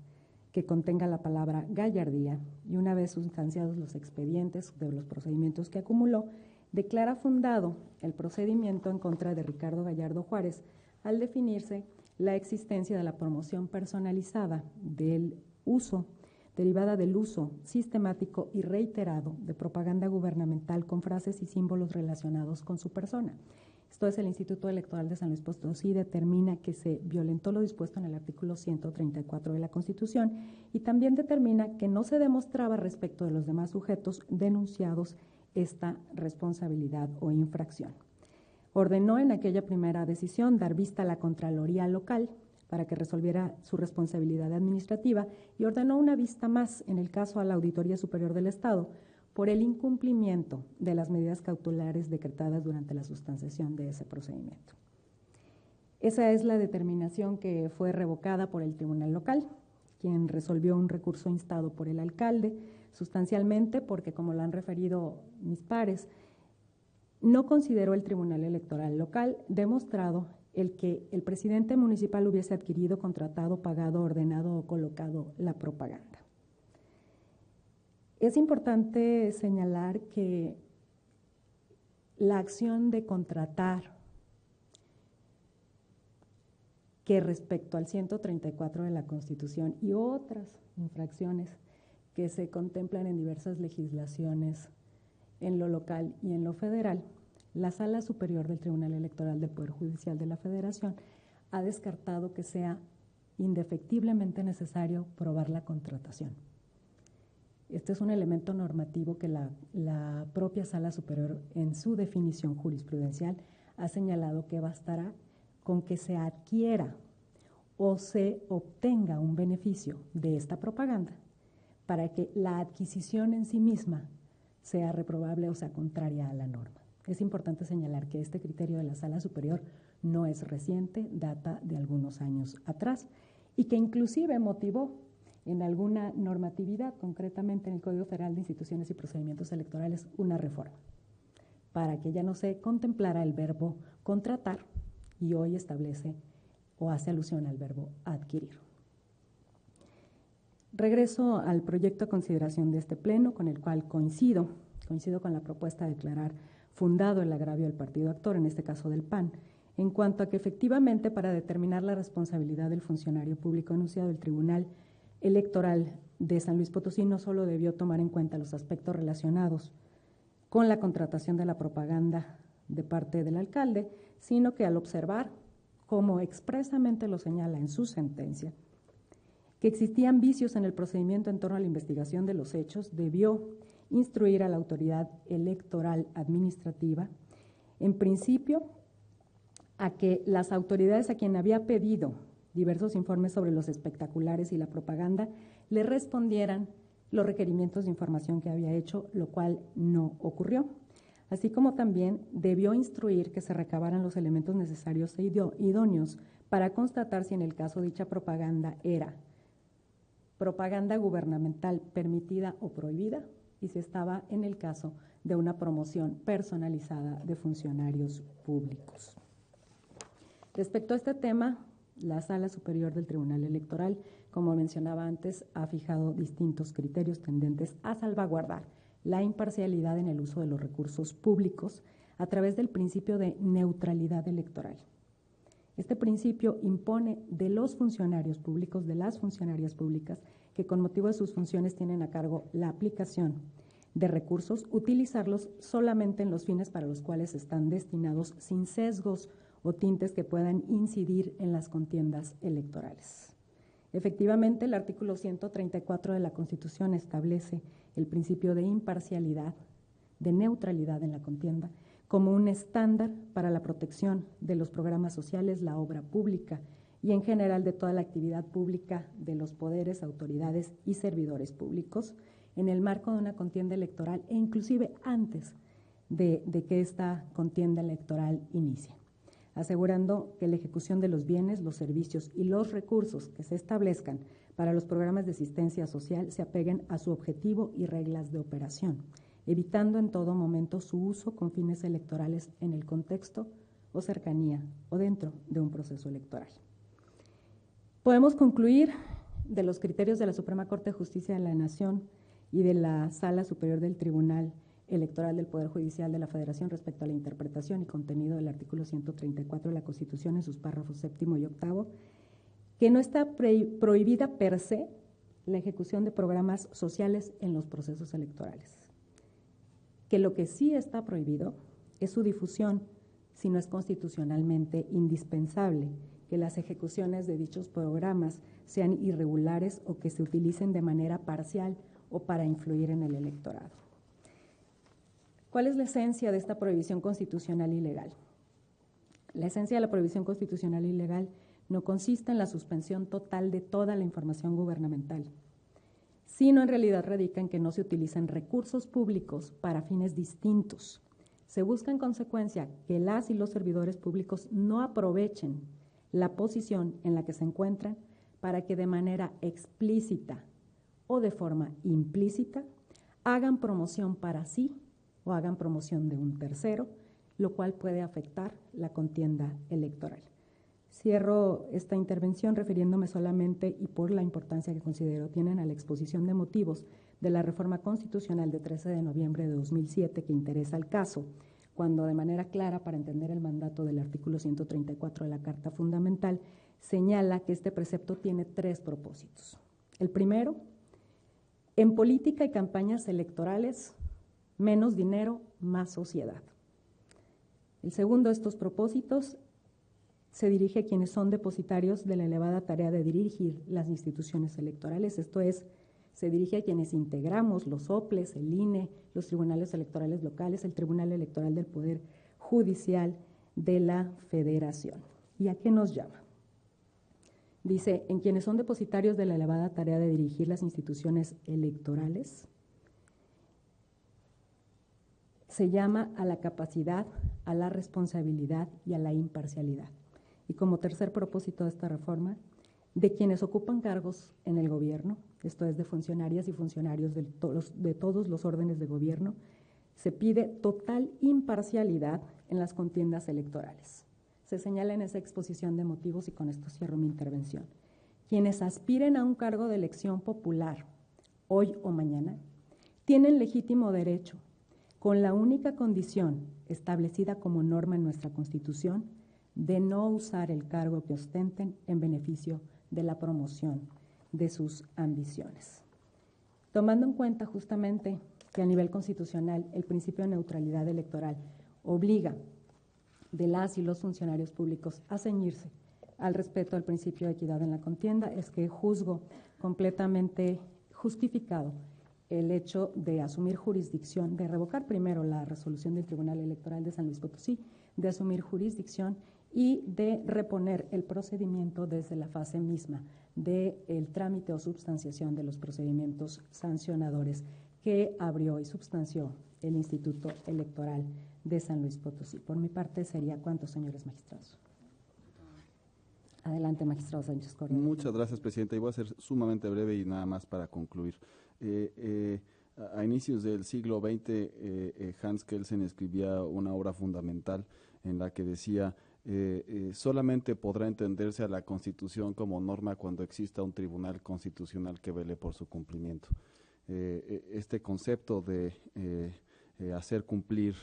que contenga la palabra gallardía y, una vez sustanciados los expedientes de los procedimientos que acumuló, declara fundado el procedimiento en contra de Ricardo Gallardo Juárez al definirse la existencia de la promoción personalizada del uso, derivada del uso sistemático y reiterado de propaganda gubernamental con frases y símbolos relacionados con su persona. Esto es, el Instituto Electoral de San Luis Potosí determina que se violentó lo dispuesto en el artículo 134 de la Constitución y también determina que no se demostraba respecto de los demás sujetos denunciados esta responsabilidad o infracción. Ordenó en aquella primera decisión dar vista a la Contraloría Local para que resolviera su responsabilidad administrativa y ordenó una vista más en el caso a la Auditoría Superior del Estado por el incumplimiento de las medidas cautelares decretadas durante la sustanciación de ese procedimiento. Esa es la determinación que fue revocada por el Tribunal Local, quien resolvió un recurso instado por el alcalde, sustancialmente porque, como lo han referido mis pares, no consideró el Tribunal Electoral Local demostrado el que el presidente municipal hubiese adquirido, contratado, pagado, ordenado o colocado la propaganda. Es importante señalar que la acción de contratar, que respecto al 134 de la Constitución y otras infracciones que se contemplan en diversas legislaciones en lo local y en lo federal, la Sala Superior del Tribunal Electoral del Poder Judicial de la Federación ha descartado que sea indefectiblemente necesario probar la contratación. Este es un elemento normativo que la propia Sala Superior, en su definición jurisprudencial, ha señalado que bastará con que se adquiera o se obtenga un beneficio de esta propaganda para que la adquisición en sí misma sea reprobable o sea contraria a la norma. Es importante señalar que este criterio de la Sala Superior no es reciente, data de algunos años atrás y que inclusive motivó en alguna normatividad, concretamente en el Código Federal de Instituciones y Procedimientos Electorales, una reforma para que ya no se contemplara el verbo contratar y hoy establece o hace alusión al verbo adquirir. Regreso al proyecto a consideración de este pleno, con el cual coincido con la propuesta de declarar fundado el agravio del partido actor, en este caso del PAN, en cuanto a que efectivamente para determinar la responsabilidad del funcionario público enunciado del Tribunal Electoral de San Luis Potosí no solo debió tomar en cuenta los aspectos relacionados con la contratación de la propaganda de parte del alcalde, sino que al observar, como expresamente lo señala en su sentencia, que existían vicios en el procedimiento en torno a la investigación de los hechos, debió instruir a la autoridad electoral administrativa, en principio, a que las autoridades a quien había pedido diversos informes sobre los espectaculares y la propaganda le respondieran los requerimientos de información que había hecho, lo cual no ocurrió. Así como también debió instruir que se recabaran los elementos necesarios e idóneos para constatar si en el caso dicha propaganda era propaganda gubernamental permitida o prohibida y si estaba en el caso de una promoción personalizada de funcionarios públicos. Respecto a este tema, la Sala Superior del Tribunal Electoral, como mencionaba antes, ha fijado distintos criterios tendentes a salvaguardar la imparcialidad en el uso de los recursos públicos a través del principio de neutralidad electoral. Este principio impone de los funcionarios públicos, de las funcionarias públicas, que con motivo de sus funciones tienen a cargo la aplicación de recursos, utilizarlos solamente en los fines para los cuales están destinados, sin sesgos o tintes que puedan incidir en las contiendas electorales. Efectivamente, el artículo 134 de la Constitución establece el principio de imparcialidad, de neutralidad en la contienda, como un estándar para la protección de los programas sociales, la obra pública y en general de toda la actividad pública de los poderes, autoridades y servidores públicos en el marco de una contienda electoral e inclusive antes de que esta contienda electoral inicie, asegurando que la ejecución de los bienes, los servicios y los recursos que se establezcan para los programas de asistencia social se apeguen a su objetivo y reglas de operación, evitando en todo momento su uso con fines electorales en el contexto o cercanía o dentro de un proceso electoral. Podemos concluir de los criterios de la Suprema Corte de Justicia de la Nación y de la Sala Superior del Tribunal Electoral del Poder Judicial de la Federación respecto a la interpretación y contenido del artículo 134 de la Constitución en sus párrafos 7º y 8º, que no está prohibida per se la ejecución de programas sociales en los procesos electorales, que lo que sí está prohibido es su difusión si no es constitucionalmente indispensable, que las ejecuciones de dichos programas sean irregulares o que se utilicen de manera parcial o para influir en el electorado. ¿Cuál es la esencia de esta prohibición constitucional ilegal? La esencia de la prohibición constitucional ilegal no consiste en la suspensión total de toda la información gubernamental, sino en realidad radica en que no se utilizan recursos públicos para fines distintos. Se busca en consecuencia que las y los servidores públicos no aprovechen la posición en la que se encuentran para que de manera explícita o de forma implícita hagan promoción para sí o hagan promoción de un tercero, lo cual puede afectar la contienda electoral. Cierro esta intervención refiriéndome solamente y por la importancia que considero tienen a la exposición de motivos de la reforma constitucional de 13 de noviembre de 2007 que interesa al caso, cuando de manera clara para entender el mandato del artículo 134 de la Carta Fundamental señala que este precepto tiene 3 propósitos. El primero, en política y campañas electorales, menos dinero, más sociedad. El segundo de estos propósitos se dirige a quienes son depositarios de la elevada tarea de dirigir las instituciones electorales, esto es, se dirige a quienes integramos los OPLES, el INE, los tribunales electorales locales, el Tribunal Electoral del Poder Judicial de la Federación. ¿Y a qué nos llama? Dice, en quienes son depositarios de la elevada tarea de dirigir las instituciones electorales, se llama a la capacidad, a la responsabilidad y a la imparcialidad. Y como tercer propósito de esta reforma, de quienes ocupan cargos en el gobierno, esto es de funcionarias y funcionarios de todos los órdenes de gobierno, se pide total imparcialidad en las contiendas electorales. Se señala en esa exposición de motivos y con esto cierro mi intervención. Quienes aspiren a un cargo de elección popular, hoy o mañana, tienen legítimo derecho, con la única condición establecida como norma en nuestra Constitución, de no usar el cargo que ostenten en beneficio de la promoción de sus ambiciones. Tomando en cuenta justamente que a nivel constitucional el principio de neutralidad electoral obliga de las y los funcionarios públicos a ceñirse al respeto al principio de equidad en la contienda, es que juzgo completamente justificado el hecho de asumir jurisdicción, de revocar primero la resolución del Tribunal Electoral de San Luis Potosí, de asumir jurisdicción y de reponer el procedimiento desde la fase misma del trámite o substanciación de los procedimientos sancionadores que abrió y substanció el Instituto Electoral de San Luis Potosí. Por mi parte sería cuánto, señores magistrados. Adelante, magistrado Sánchez Cordero. Muchas gracias, presidenta. Y voy a ser sumamente breve y nada más para concluir. A inicios del siglo XX, Hans Kelsen escribía una obra fundamental en la que decía: solamente podrá entenderse a la Constitución como norma cuando exista un tribunal constitucional que vele por su cumplimiento. Este concepto de hacer cumplir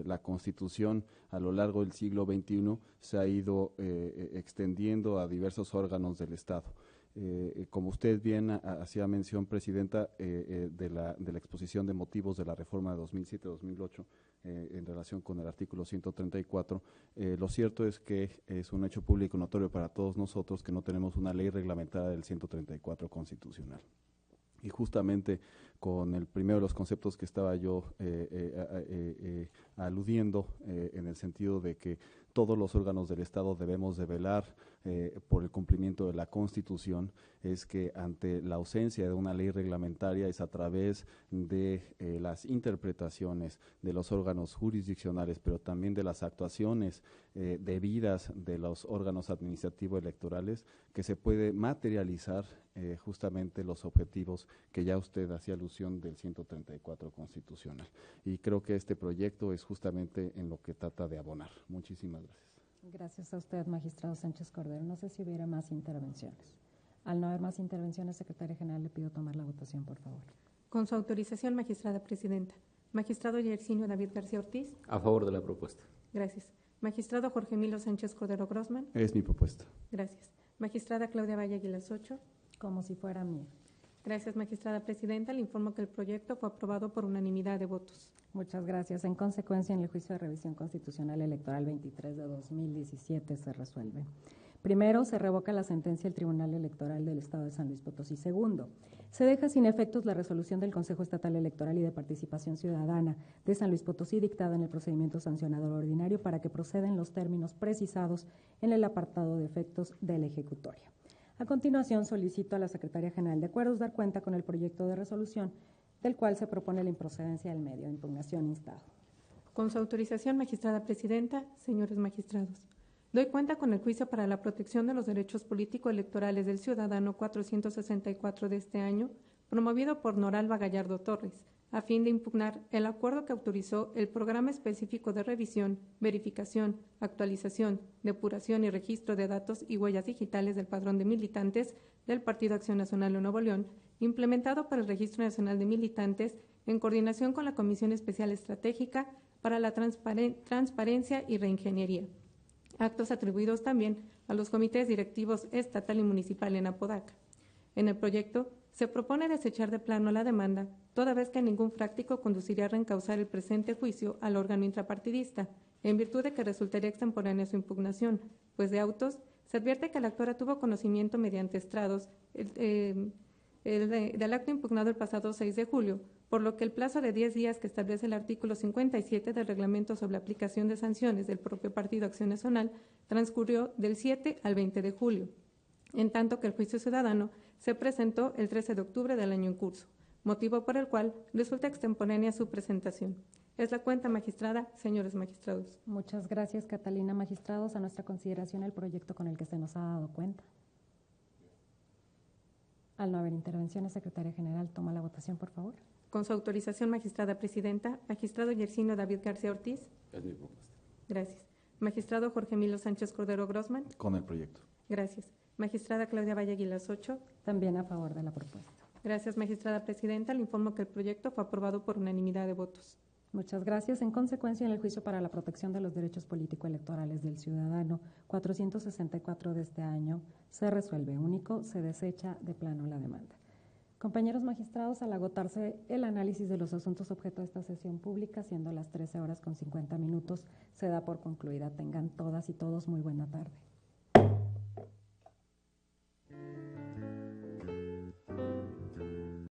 la Constitución a lo largo del siglo XXI se ha ido extendiendo a diversos órganos del Estado. Como usted bien hacía mención, presidenta, de la exposición de motivos de la reforma de 2007-2008 en relación con el artículo 134, lo cierto es que es un hecho público notorio para todos nosotros que no tenemos una ley reglamentada del 134 constitucional. Y justamente con el primero de los conceptos que estaba yo aludiendo, en el sentido de que todos los órganos del Estado debemos de velar por el cumplimiento de la Constitución, es que ante la ausencia de una ley reglamentaria es a través de las interpretaciones de los órganos jurisdiccionales, pero también de las actuaciones debidas de los órganos administrativos electorales, que se puede materializar justamente los objetivos que ya usted hacía alusión del 134 constitucional. Y creo que este proyecto es justamente en lo que trata de abonar. Muchísimas gracias. Gracias a usted, magistrado Sánchez Cordero. No sé si hubiera más intervenciones. Al no haber más intervenciones, secretaria general, le pido tomar la votación, por favor. Con su autorización, magistrada presidenta. Magistrado Yersinio David García Ortiz. A favor de la propuesta. Gracias. Magistrado Jorge Emilio Sánchez Cordero Grossman. Es mi propuesta. Gracias. Magistrada Claudia Valle Aguilas Ocho. Como si fuera mía. Gracias, magistrada presidenta. Le informo que el proyecto fue aprobado por unanimidad de votos. Muchas gracias. En consecuencia, en el juicio de revisión constitucional electoral 23 de 2017 se resuelve. Primero, se revoca la sentencia del Tribunal Electoral del Estado de San Luis Potosí. Segundo, se deja sin efectos la resolución del Consejo Estatal Electoral y de Participación Ciudadana de San Luis Potosí dictada en el procedimiento sancionador ordinario para que proceden los términos precisados en el apartado de efectos de la ejecutoria. A continuación, solicito a la Secretaría General de Acuerdos dar cuenta con el proyecto de resolución del cual se propone la improcedencia del medio de impugnación instado. Con su autorización, magistrada presidenta, señores magistrados. Doy cuenta con el juicio para la protección de los derechos político-electorales del ciudadano 464 de este año, promovido por Noralba Gallardo Torres, a fin de impugnar el acuerdo que autorizó el Programa Específico de Revisión, Verificación, Actualización, Depuración y Registro de Datos y Huellas Digitales del Padrón de Militantes del Partido Acción Nacional de Nuevo León, implementado por el Registro Nacional de Militantes en coordinación con la Comisión Especial Estratégica para la Transparencia y Reingeniería. Actos atribuidos también a los comités directivos estatal y municipal en Apodaca. En el proyecto se propone desechar de plano la demanda, toda vez que ningún práctico conduciría a reencauzar el presente juicio al órgano intrapartidista, en virtud de que resultaría extemporánea su impugnación, pues de autos se advierte que la actora tuvo conocimiento mediante estrados del acto impugnado el pasado 6 de julio, por lo que el plazo de 10 días que establece el artículo 57 del Reglamento sobre la aplicación de sanciones del propio Partido Acción Nacional transcurrió del 7 al 20 de julio, en tanto que el juicio ciudadano se presentó el 13 de octubre del año en curso, motivo por el cual resulta extemporánea su presentación. Es la cuenta, magistrada, señores magistrados. Muchas gracias, Catalina. Magistrados, a nuestra consideración el proyecto con el que se nos ha dado cuenta. Al no haber intervenciones, secretaria general, toma la votación, por favor. Con su autorización, magistrada presidenta, magistrado Yersinio David García Ortiz. Es mi propuesta. Gracias. Magistrado Jorge Emilio Sánchez Cordero Grossman. Con el proyecto. Gracias. Magistrada Claudia Valle Aguilas Ocho. También a favor de la propuesta. Gracias, magistrada presidenta. Le informo que el proyecto fue aprobado por unanimidad de votos. Muchas gracias. En consecuencia, en el juicio para la protección de los derechos político-electorales del ciudadano 464 de este año, se resuelve único, se desecha de plano la demanda. Compañeros magistrados, al agotarse el análisis de los asuntos objeto de esta sesión pública, siendo las 13 horas con 50 minutos, se da por concluida. Tengan todas y todos muy buena tarde.